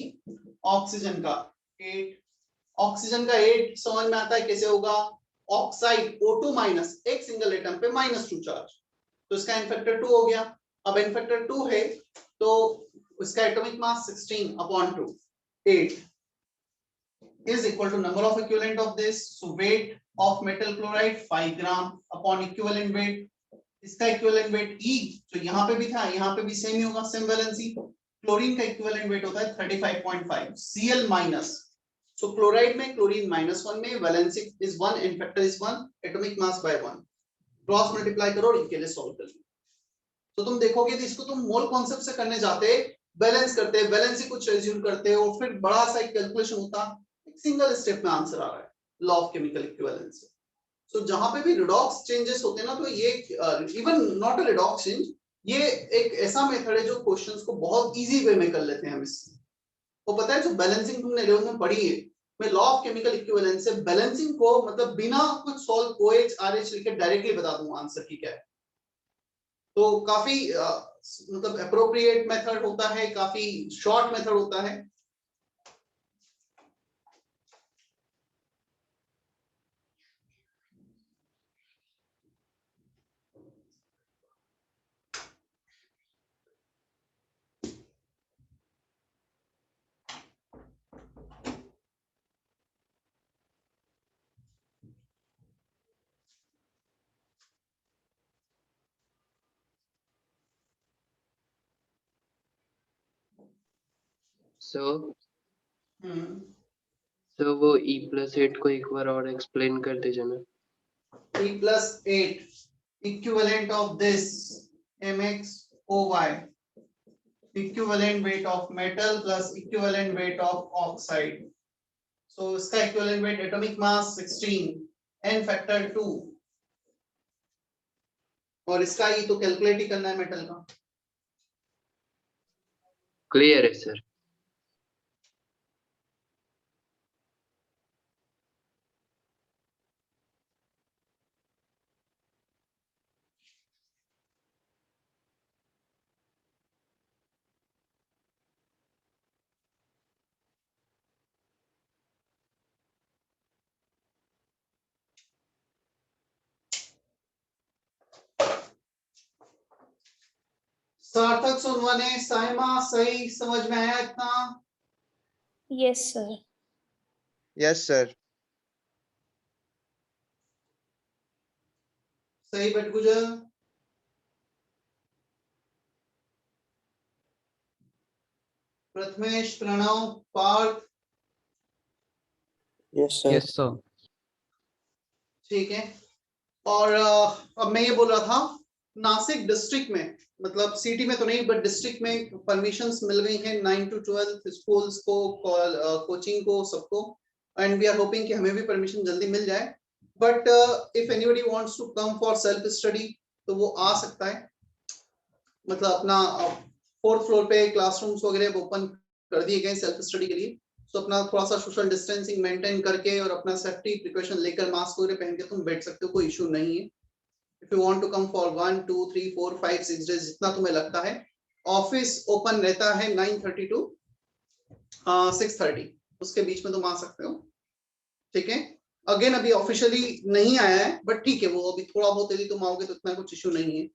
ऑक्सीजन का 8। ऑक्सीजन का 8 समझ में आता है कैसे होगा? ऑक्साइड O2 माइनस, एक सिंगल एटम पे -2 चार्ज, तो इसका n फैक्टर 2 हो गया। अब n फैक्टर 2 है तो इसका atomic mass 16 upon 2, 8 is equal to number of equivalent of this, so weight of metal chloride 5 gram upon equivalent weight। इसका इक्विवेलेंट वेट E जो यहाँ पे भी था, यहाँ पे भी सेम ही होगा, सेम वैलेंसी। क्लोरीन का इक्विवेलेंट वेट होता है 35.5 Cl माइनस, सो क्लोराइड में क्लोरीन -1 में valency is 1, n factor is 1, atomic mass by 1, cross multiply करो और इनके लिए सॉल्व कर लो। तो तुम देखोगे कि इसको तुम मोल कॉन्सेप्ट से करने जाते, बैलेंस करते, वैलेंसी कुछ एज्यूम करते और फिर बड़ा सा एक कैलकुलेशन होता, एक सिंगल स्टेप में आंसर आ रहा है लॉ ऑफ केमिकल इक्विवेलेंस से। सो जहां पे भी रिडॉक्स चेंजेस होते हैं ना, तो ये even not a redox change, ये एक ऐसा मेथड है जो क्वेश्चंस को बहुत इजी वे में कर लेते हैं हम इससे। वो पता है जो बैलेंसिंग तुमने 11 में पढ़ी है, मैं लॉ ऑफ केमिकल इक्विवेलेंस से बैलेंसिंग को मतलब बिना कुछ सॉल्व OH RH लिखे डायरेक्टली बता दूंगा आंसर की क्या है। तो काफी मतलब अप्रोप्रिएट मेथड होता है, काफी शॉर्ट मेथड होता है। सो हम्म, तो वो E+8 को एक बार और एक्सप्लेन कर दीजिए ना। E+8 equivalent of this MxOy, equivalent weight of metal plus equivalent weight of oxide. So इसका equivalent weight atomic mass 16, n factor 2, और इसका ही तो कैलकुलेट ही करना है मेटल का। क्लियर है सर। सार्थक सोनवाने साइमा सही समझ में आया इतना? Yes sir. Yes sir. सही बटगुजर? Prathamesh, Pranav, Parth? Yes sir. Yes sir. ठीक है। और अब मैं ये बोल रहा था, नासिक डिस्ट्रिक्ट में, मतलब सिटी में तो नहीं बट डिस्ट्रिक्ट में परमिशंस मिल गई हैं 9 to 12 स्कूल्स को, कोचिंग को, सबको, एंड वी आर होपिंग कि हमें भी परमिशन जल्दी मिल जाए। But if anybody wants to come for self study तो वो आ सकता है। मतलब अपना 4th फ्लोर पे क्लासरूम्स वगैरह ओपन कर दिए गए सेल्फ स्टडी के लिए। तो अपना थोड़ा सा सोशल डिस्टेंसिंग मेंटेन करके और अपना सेफ्टी प्रिकॉशन लेकर मास्क वगैरह पहन के तुम बैठ सकते हो, कोई इशू नहीं है। If you want to come for 1 2 3 4 5 6 days जितना तुम्हें लगता है। ऑफिस ओपन रहता है 9:30 to 6:30, उसके बीच में तुम आ सकते हो। ठीक है। अगेन अभी ऑफिशियली नहीं आया है बट ठीक है, वो अभी थोड़ा बहुत यदि तुम आओगे तो इतना कुछ इशू नहीं है।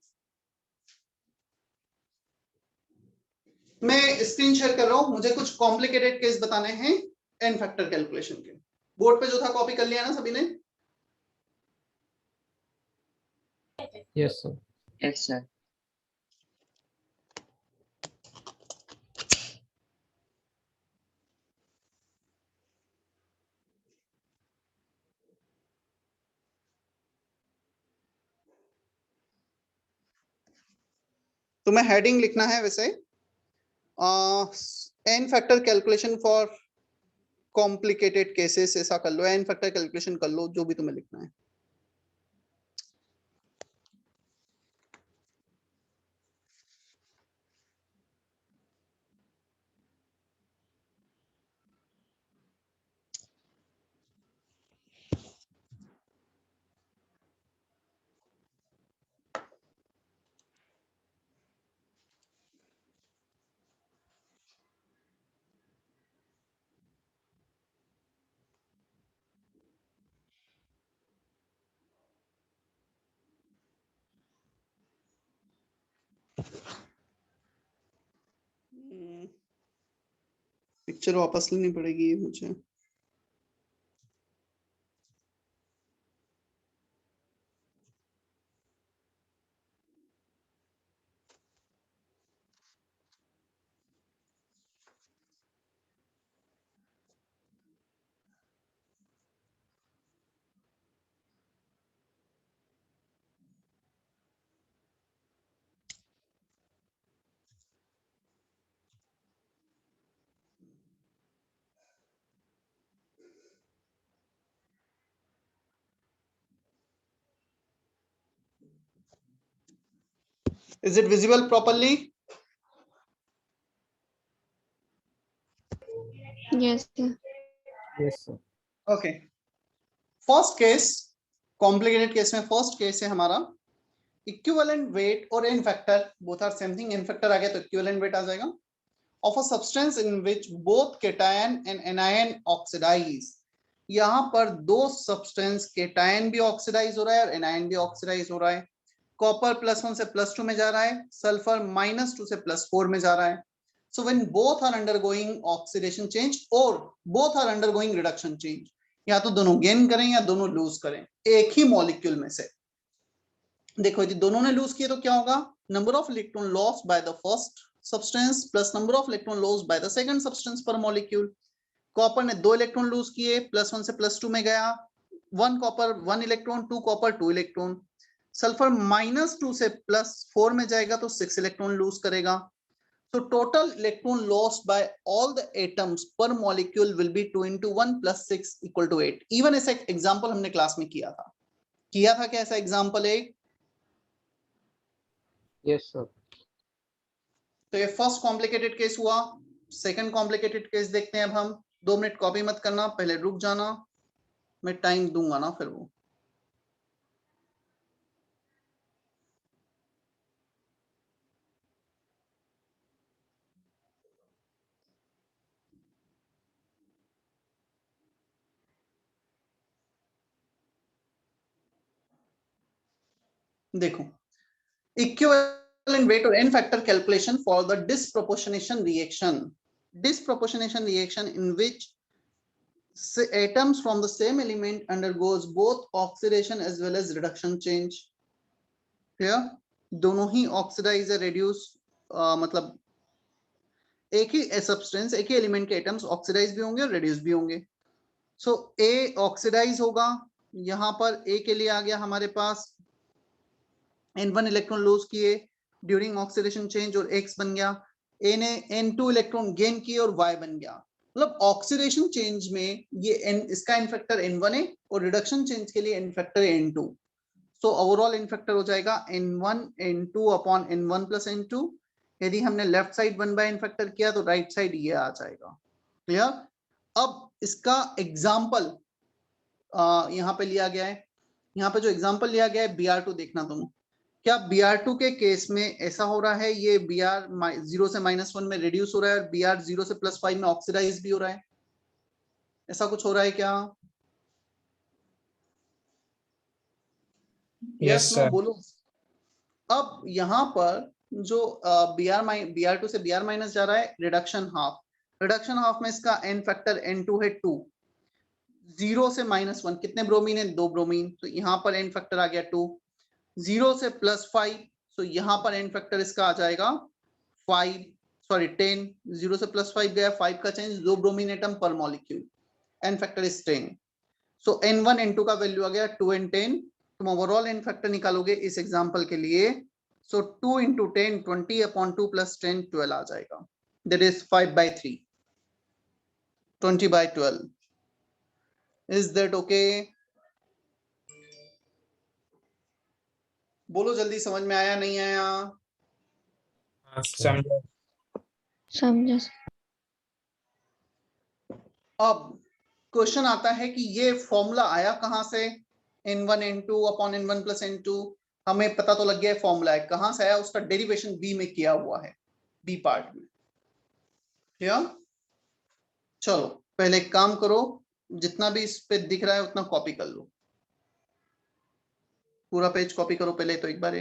मैं स्क्रीन शेयर कर रहा हूं, मुझे कुछ कॉम्प्लिकेटेड केस बताने हैं एन फैक्टर कैलकुलेशन के। बोर्ड पे जो था कॉपी कर लिया ना सभी ने? Yes sir. Yes sir. तुम्हें हेडिंग लिखना है वैसे, n factor calculation for complicated cases, ऐसा कर लो, एन फैक्टर कैलकुलेशन कर लो, जो भी तुम्हें लिखना है। पिक्चर वापस लेनी पड़ेगी मुझे। Is it visible properly? Yes, sir. Yes, sir. Okay. First case, complicated case में फर्स्ट केस है हमारा इक्विवेलेंट वेट और n factor both are same thing, n factor आ गया तो इक्विवेलेंट वेट आ जाएगा of a substance in which both cation and anion oxidise. यहां पर दो सब्सटेंस केटायन भी ऑक्सीडाइज हो रहा है और एनायन भी ऑक्सीडाइज हो रहा है। कॉपर +1 से +2 में जा रहा है, सल्फर -2 से +4 में जा रहा है। So when both are undergoing oxidation change or both are undergoing reduction change, या तो दोनों गेन करें या दोनों लूज करें एक ही मॉलिक्यूल में से। देखो यदि दोनों ने लूज किए तो क्या होगा, number of electron lost by the first substance plus number of electron lost by the second substance पर मॉलिक्यूल। कॉपर ने 2 इलेक्ट्रॉन लूज किए, +1 से +2 में गया, 1 copper 1 electron, 2 copper 2 electron. Sulphur -2 से +4 में जाएगा तो 6 इलेक्ट्रॉन लूज करेगा। So total electron lost by all the atoms per molecule will be 2 into 1 plus 6 equal to 8. Even ऐसा एग्जांपल हमने क्लास में किया था क्या ऐसा एग्जांपल एक? Yes, sir. तो ये फर्स्ट कॉम्प्लिकेटेड केस हुआ। सेकंड कॉम्प्लिकेटेड केस देखते हैं अब हम। 2 मिनट कॉपी मत करना, पहले रुक जाना, मैं टाइम दूंगा ना फिर वो। देखो equivalent weight or n factor calculation for the disproportionation reaction. Disproportionation reaction in which atoms from the same element undergoes both oxidation as well as reduction change. Clear? दोनों ही ऑक्सीडाइज रेड्यूस, मतलब एक ही सब्सटेंस एक ही एलिमेंट के एटम्स ऑक्सीडाइज भी होंगे और रेड्यूस भी होंगे। सो ए ऑक्सीडाइज होगा, यहां पर ए के लिए आ गया हमारे पास n1 इलेक्ट्रॉन लूज किए ड्यूरिंग ऑक्सीडेशन चेंज और x बन गया। ए ने n2 इलेक्ट्रॉन गेन किए और y बन गया। मतलब ऑक्सीडेशन चेंज में ये इसका n फैक्टर n1 है और रिडक्शन चेंज के लिए n factor n2। So overall n factor हो जाएगा n1 n2 upon n1 plus n2। यदि हमने लेफ्ट साइड 1/n फैक्टर किया तो राइट साइड ये आ जाएगा। क्लियर? अब इसका एग्जाम्पल यहाँ पे लिया गया है, यहाँ पे जो एग्जाम्पल लिया गया है Br2 देखना तुम। क्या Br2 के केस में ऐसा हो रहा है, ये Br 0 से -1 में रिड्यूस हो रहा है और Br 0 से +5 में ऑक्सीडाइज भी हो रहा है, ऐसा कुछ हो रहा है क्या? Yes no sir. बोलो। अब यहाँ पर जो Br2 से Br माइनस जा रहा है, रिडक्शन हाफ में इसका n फैक्टर n2 है 2। 0 से -1 कितने ब्रोमीन है, 2 ब्रोमीन, तो यहाँ पर n फैक्टर आ गया 2। 0 से +5 तो यहाँ पर n फैक्टर इसका आ जाएगा 10। 0 से +5 गया, 5 का चेंज, 2 ब्रोमीन एटम पर molecule, n factor is 10। So n1 n2 का वैल्यू आ गया 2 and 10। तुम ओवरऑल n फैक्टर निकालोगे इस एग्जांपल के लिए, सो 2 into 10 20 upon 2 plus 10 12 आ जाएगा, that is 5/3 20/12। Is that okay? बोलो जल्दी, समझ में आया नहीं आया? हाँ सर। समझो। समझा। अब क्वेश्चन आता है कि ये फॉर्मूला आया कहां से, n1 n2 upon n1 plus n2। हमें पता तो लग गया है फॉर्मूला है, कहां से आया, उसका डेरिवेशन बी में किया हुआ है, बी पार्ट में। ठीक, चलो पहले एक काम करो, जितना भी इस पे दिख रहा है उतना कॉपी कर लो, पूरा पेज कॉपी करो पहले तो एक बार।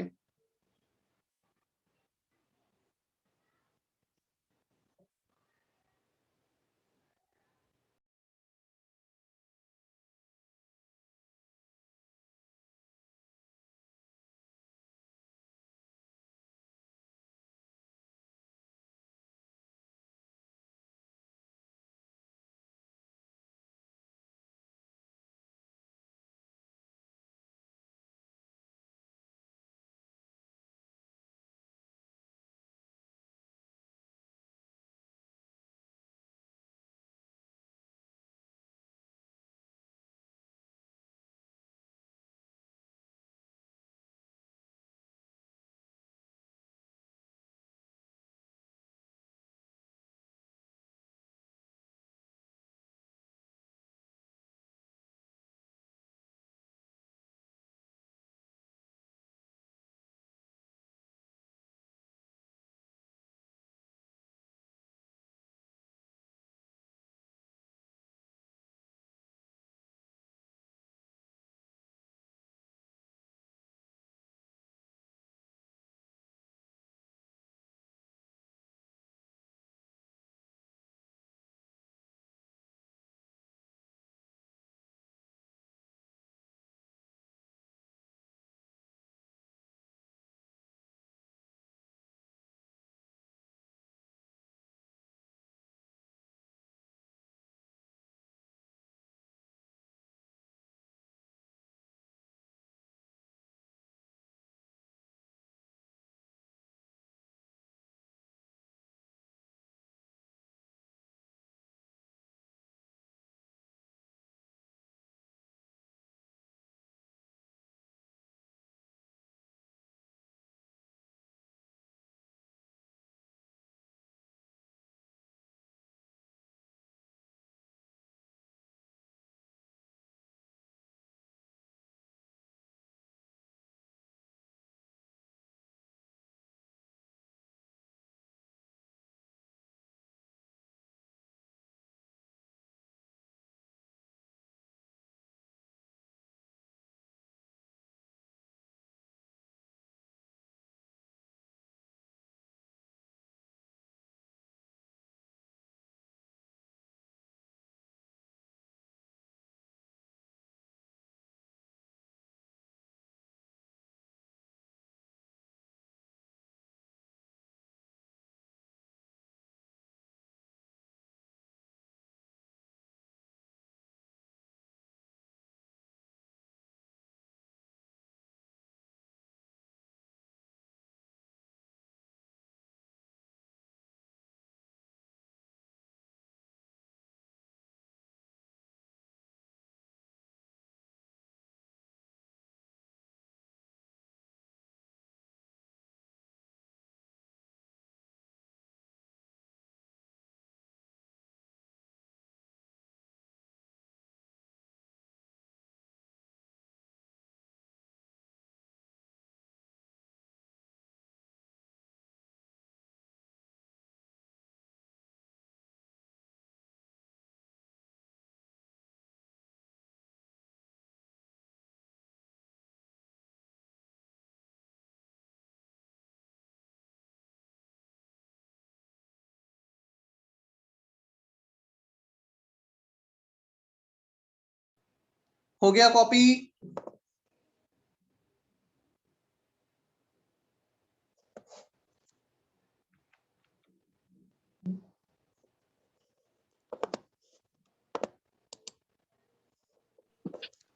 हो गया कॉपी?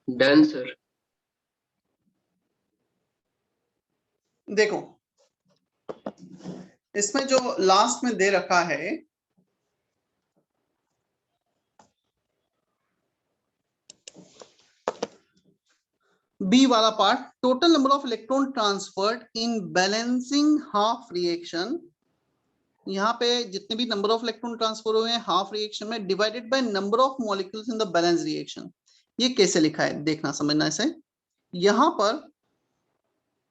Done sir. देखो इसमें जो लास्ट में दे रखा है बी वाला part, total number of electron transferred in balancing half reaction, यहाँ पे जितने भी नंबर ऑफ इलेक्ट्रॉन ट्रांसफर हुए हैं हाफ रिएक्शन में divided by number of molecules in the balance reaction. ये कैसे लिखा है देखना समझना इसे। यहां पर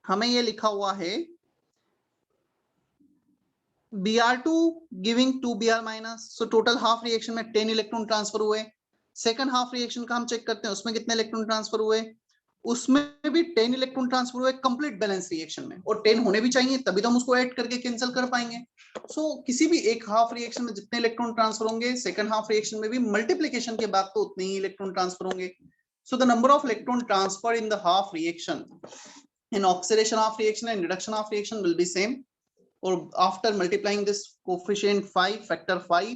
हमें ये लिखा हुआ है Br2 giving 2Br minus, so total half reaction में 10 इलेक्ट्रॉन ट्रांसफर हुए। सेकंड हाफ रिएक्शन का हम चेक करते हैं उसमें कितने इलेक्ट्रॉन ट्रांसफर हुए, उसमें भी 10 इलेक्ट्रॉन ट्रांसफर हुए कंप्लीट बैलेंस रिएक्शन में, और 10 होने भी चाहिए तभी तो हम उसको ऐड करके कैंसिल कर पाएंगे। सो किसी भी एक हाफ रिएक्शन में जितने इलेक्ट्रॉन ट्रांसफर होंगे सेकंड हाफ रिएक्शन में भी मल्टीप्लिकेशन के बाद तो उतने ही इलेक्ट्रॉन ट्रांसफर होंगे। So the number of electron transfer in the half reaction in oxidation half reaction and reduction half reaction will be same, और after multiplying this coefficient 5 factor 5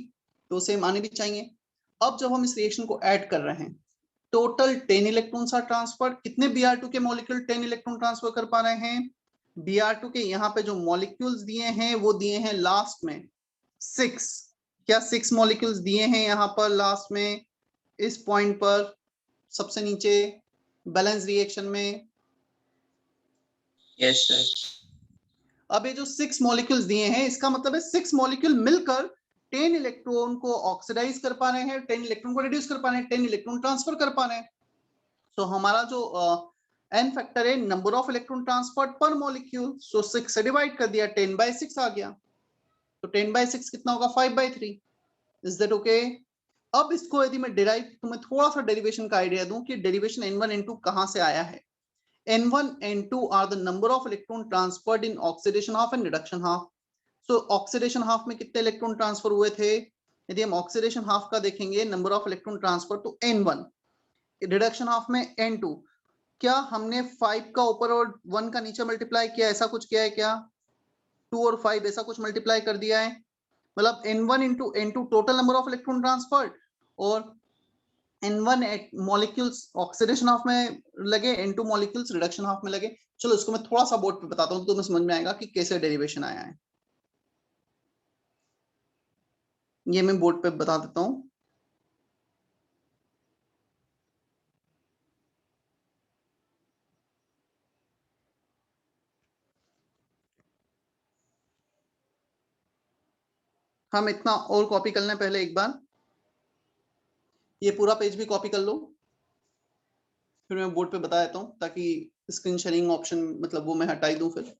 तो सेम आने भी चाहिए। अब जब हम इस रिएक्शन को ऐड कर रहे हैं टोटल 10 इलेक्ट्रॉन्स आर ट्रांसफर, कितने Br2 के मॉलिक्यूल 10 इलेक्ट्रॉन ट्रांसफर कर पा रहे हैं, Br2 के यहाँ पे जो मॉलिक्यूल्स दिए हैं वो दिए हैं लास्ट में 6, क्या 6 मॉलिक्यूल्स दिए हैं यहाँ पर लास्ट में इस पॉइंट पर सबसे नीचे बैलेंस रिएक्शन में। Yes sir. अब ये जो 6 मॉलिक्यूल्स दिए हैं इसका मतलब है 6 मॉलिक्यूल मिलकर 10 इलेक्ट्रॉन को ऑक्सीडाइज कर पा रहे हैं, 10 इलेक्ट्रॉन को रिड्यूस कर पा रहे हैं, 10 इलेक्ट्रॉन ट्रांसफर कर पा रहे हैं। तो हमारा जो n फैक्टर है नंबर ऑफ इलेक्ट्रॉन ट्रांसफर पर मॉलिक्यूल, सो 6 से डिवाइड कर दिया 10/6 आ गया, तो 10/6 कितना होगा 5/3। Is that okay? अब इसको यदि मैं डिराइव तुम्हें थोड़ा सा डेरिवेशन का आइडिया दूं कि डेरिवेशन n1 n2 कहां से आया है। N1 N2 are the number of electron transferred in oxidation half and reduction half. So oxidation half में कितने इलेक्ट्रॉन ट्रांसफर हुए थे, यदि हम ऑक्सीडेशन हाफ का देखेंगे नंबर ऑफ इलेक्ट्रॉन ट्रांसफर तो N1, रिडक्शन हाफ में N2। क्या हमने 5 का ऊपर और 1 का नीचे मल्टीप्लाई किया, ऐसा कुछ किया है क्या, 2 और 5 ऐसा कुछ मल्टीप्लाई कर दिया है, मतलब N1 into N2 total number of electron transferred, और N1 मॉलिक्यूल्स ऑक्सीडेशन हाफ में लगे, N2 मॉलिक्यूल्स रिडक्शन हाफ में लगे। चलो इसको मैं थोड़ा सा बोर्ड पे बताता हूं तो तुम्हें समझ में आएगा कि कैसे डेरिवेशन आया है। ये मैं बोर्ड पे बता देता हूं। हम इतना और कॉपी कर लें पहले एक बार, ये पूरा पेज भी कॉपी कर लो फिर मैं बोर्ड पे बता देता हूं ताकि स्क्रीन शेयरिंग ऑप्शन मतलब वो मैं हटा ही दूं फिर।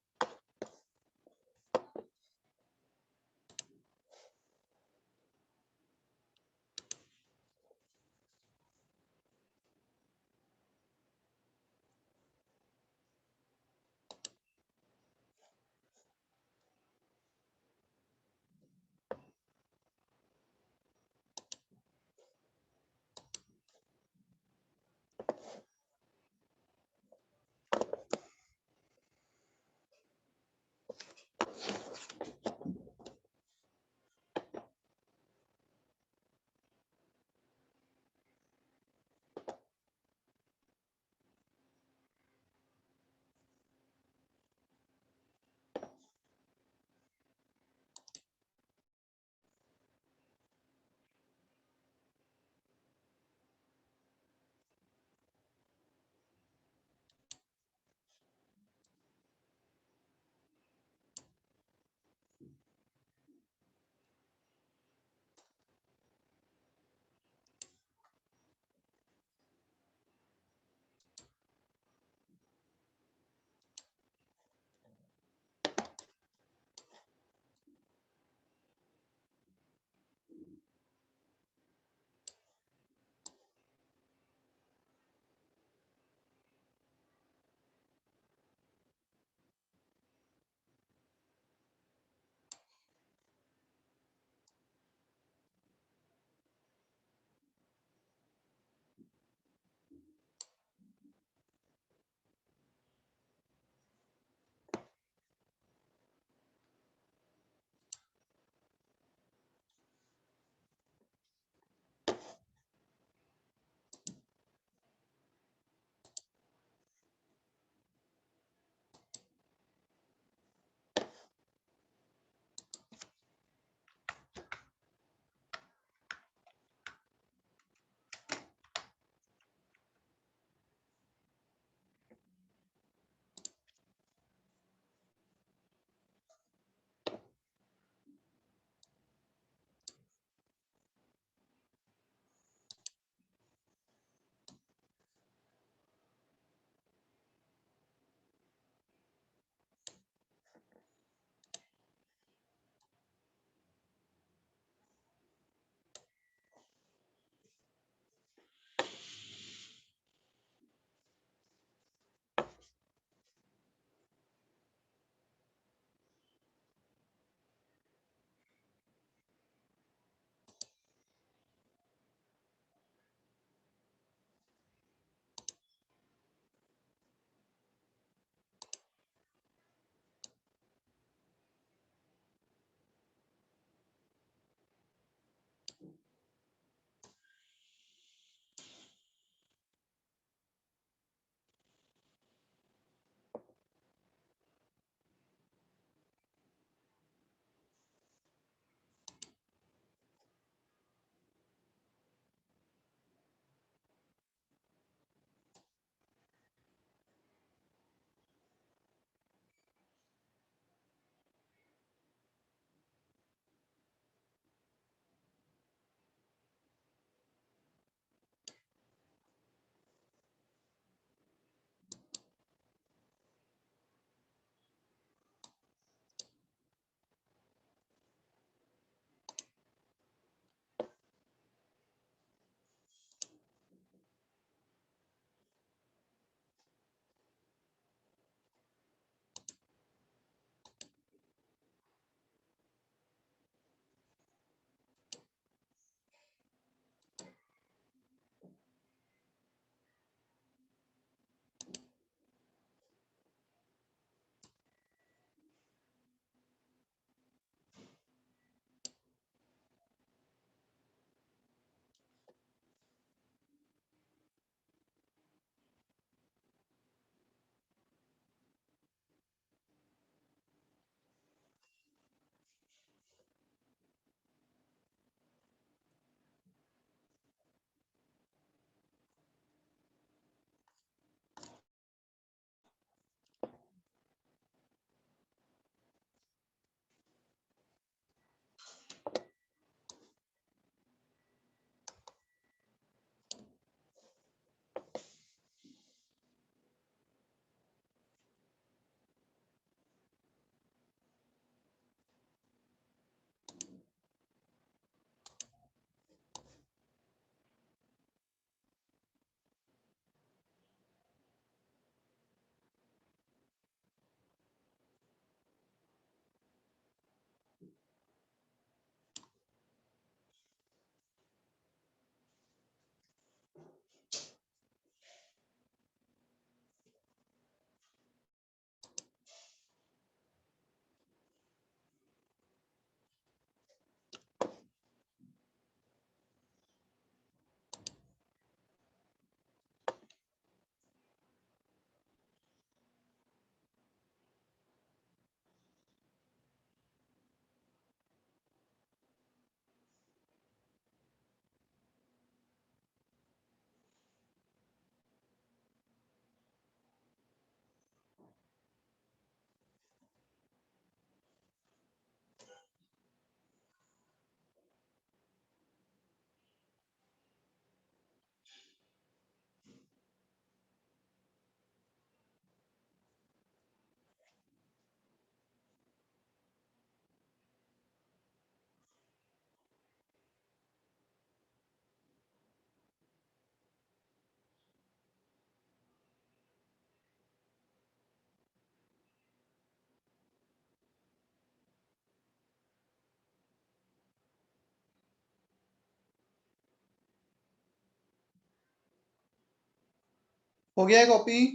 हो गया है कॉपी?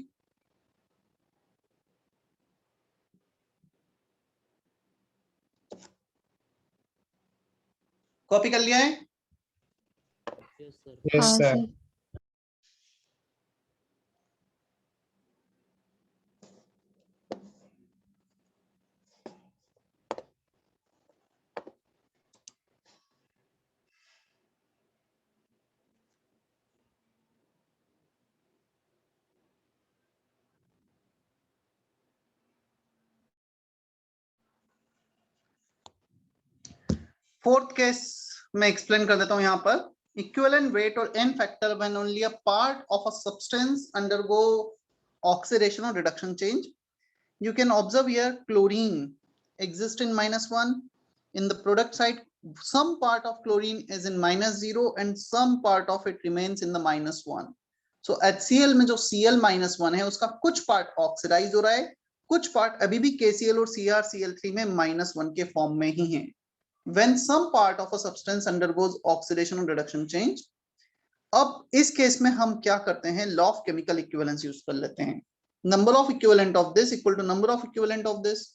कॉपी कर लिया है? यस हाँ सर। सर। फोर्थ केस मैं एक्सप्लेन कर देता हूं यहाँ पर। इक्विवेलेंट वेट और n factor when only a part of a substance undergo oxidation और reduction change. You can observe here chlorine exists in -1. In the product side, some part of chlorine is in -0 and some part of it remains in the -1. So HCl में जो Cl-1 है उसका कुछ पार्ट ऑक्सीडाइज हो रहा है, कुछ पार्ट अभी भी KCl और CrCl3 में -1 के फॉर्म में ही है। When some part of a substance undergoes oxidation or reduction change, अब इस केस में हम क्या करते हैं, law of chemical equivalence use कर लेते हैं। Number of equivalent of this equal to number of equivalent of this.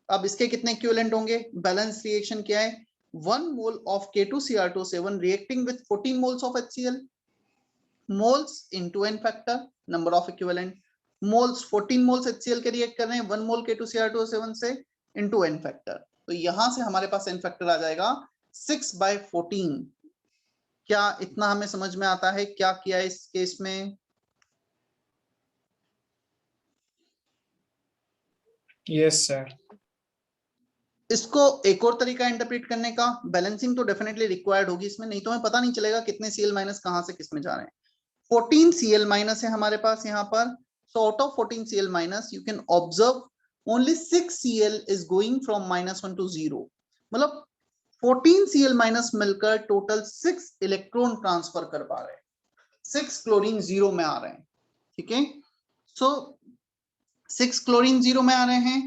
अब इसके कितने इक्विवेलेंट होंगे? बैलेंस रिएक्शन क्या है? 1 mole of K2Cr2O7 reacting with 14 moles of HCl, moles into n factor, number of equivalent moles, 14 moles HCl के रिएक्ट कर रहे हैं 1 मोल K2Cr2O7 से into n factor। तो यहां से हमारे पास n फैक्टर आ जाएगा 6/14। क्या इतना हमें समझ में आता है क्या किया इस केस में? Yes sir. इसको एक और तरीका इंटरप्रेट करने का, बैलेंसिंग तो डेफिनेटली रिक्वायर्ड होगी इसमें, नहीं तो हमें पता नहीं चलेगा कितने Cl माइनस कहां से किस में जा रहे हैं। 14 Cl माइनस है हमारे पास यहाँ पर, so out of 14 Cl minus you can observe only 6 Cl is going from -1 to 0। मतलब 14 Cl माइनस मिलकर टोटल 6 इलेक्ट्रॉन ट्रांसफर कर पा रहे हैं, 6 क्लोरीन 0 में आ रहे हैं। ठीक है, सो 6 क्लोरीन 0 में आ रहे हैं,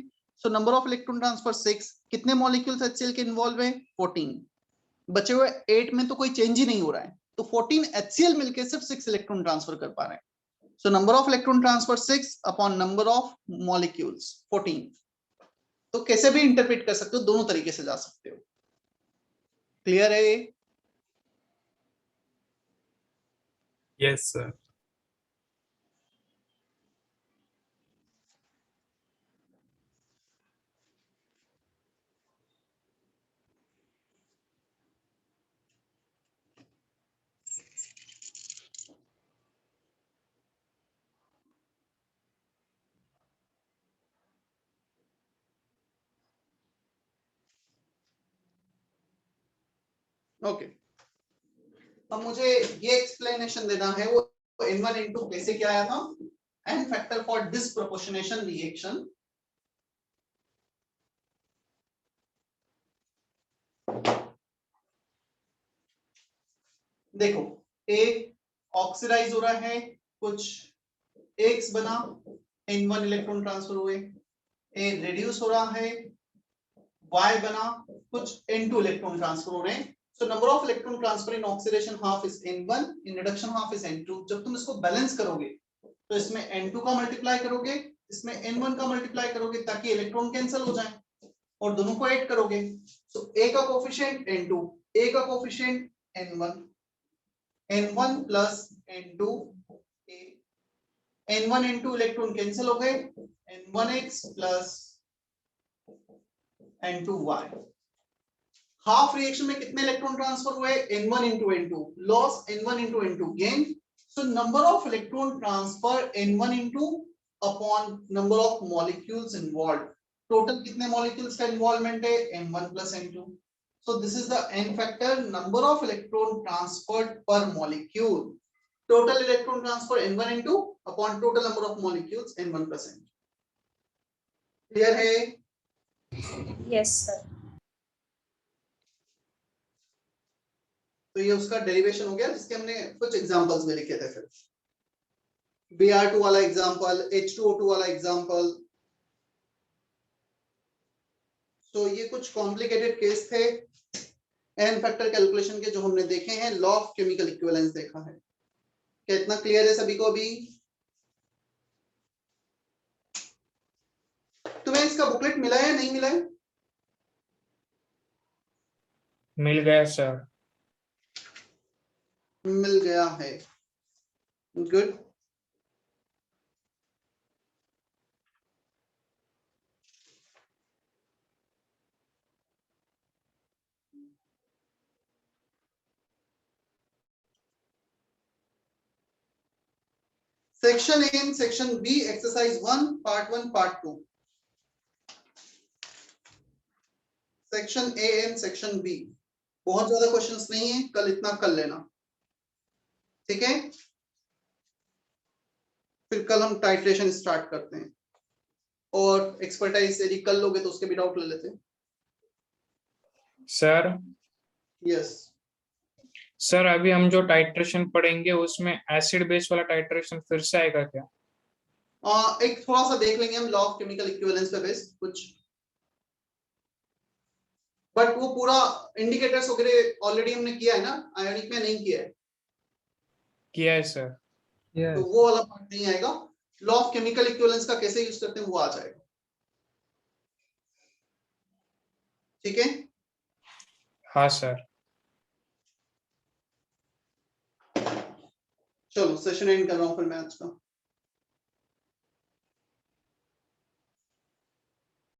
सो नंबर ऑफ इलेक्ट्रॉन ट्रांसफर 6। कितने मॉलिक्यूल्स HCl के इन्वॉल्व हैं? 14। बचे हुए 8 में तो कोई चेंज ही नहीं हो रहा है, तो 14 HCl मिलके सिर्फ 6 इलेक्ट्रॉन ट्रांसफर कर पा रहे हैं। सो number of electron transfer 6 upon number of molecules 14। तो कैसे भी इंटरप्रेट कर सकते हो, दोनों तरीके से जा सकते हो। क्लियर है? Yes sir. ओके, अब मुझे ये एक्सप्लेनेशन देना है, वो n1 n2 कैसे क्या आया था, n factor for disproportionation reaction. देखो, A ऑक्सीडाइज हो रहा है, कुछ X बना, n1 इलेक्ट्रॉन ट्रांसफर हुए। A रिड्यूस हो रहा है, Y बना, कुछ n2 इलेक्ट्रॉन ट्रांसफर हो रहे हैं। So number of electron transfer in oxidation half is n1, in reduction half is n2। जब तुम इसको बैलेंस करोगे तो इसमें n2 का मल्टीप्लाई करोगे, इसमें n1 का मल्टीप्लाई करोगे ताकि इलेक्ट्रॉन कैंसिल हो जाए, और दोनों को ऐड करोगे। सो A का कोफिशिएंट n2, A का coefficient n1, n1 plus n2 A, n1 n2 electron cancel हो गए, n1x plus n2y। Half reaction में कितने इलेक्ट्रॉन ट्रांसफर हुए? n1 into n2, loss n1 into n2, gain. So number of electron transfer n1 into upon number of molecules involve. Total कितने मॉलिक्यूल्स का इन्वॉल्वमेंट है? m1 plus n2। So this is the n factor, number of electron transferred per molecule. Total electron transfer n1 n2 upon total number of molecules n1 plus n2। Clear है? Yes sir. तो ये उसका डेरिवेशन हो गया, जिसके हमने कुछ एग्जांपल्स में लिखे थे। फिर Br2 वाला एग्जांपल, H2O2 वाला एग्जांपल। तो ये कुछ कॉम्प्लिकेटेड केस थे एन फैक्टर कैलकुलेशन के जो हमने देखे हैं, लॉ ऑफ केमिकल इक्विवेलेंस देखा है। क्या इतना क्लियर है सभी को अभी? तुम्हें इसका बुकलेट मिला है या नहीं मिला है? मिल गया सर। मिल गया है, good. Section A and section B, exercise 1 part 1 part 2। Section A and section B, बहुत ज्यादा क्वेश्चंस नहीं है, कल इतना कर लेना, ठीक है? फिर कल हम टाइट्रेशन स्टार्ट करते हैं, और एक्सपर्टाइज यदि कल लोगे तो उसके भी डाउट ले लेते हैं। सर यस सर अभी हम जो टाइट्रेशन पढ़ेंगे उसमें एसिड बेस वाला टाइट्रेशन फिर से आएगा क्या? एक थोड़ा सा देख लेंगे हम लॉ ऑफ केमिकल इक्विवेलेंस पे बेस्ड कुछ, बट वो पूरा इंडिकेटर्स वगैरह ऑलरेडी हमने किया है ना, आयोनिक में नहीं किया है, किया है सर। तो Yes. वो वाला पार्ट नहीं आएगा। लॉ ऑफ केमिकल इक्विवेलेंस का कैसे यूज करते हैं वो आ जाएगा, ठीक है? हाँ सर। चलो सेशन एंड कर रहा हूँ फिर मैं आज का।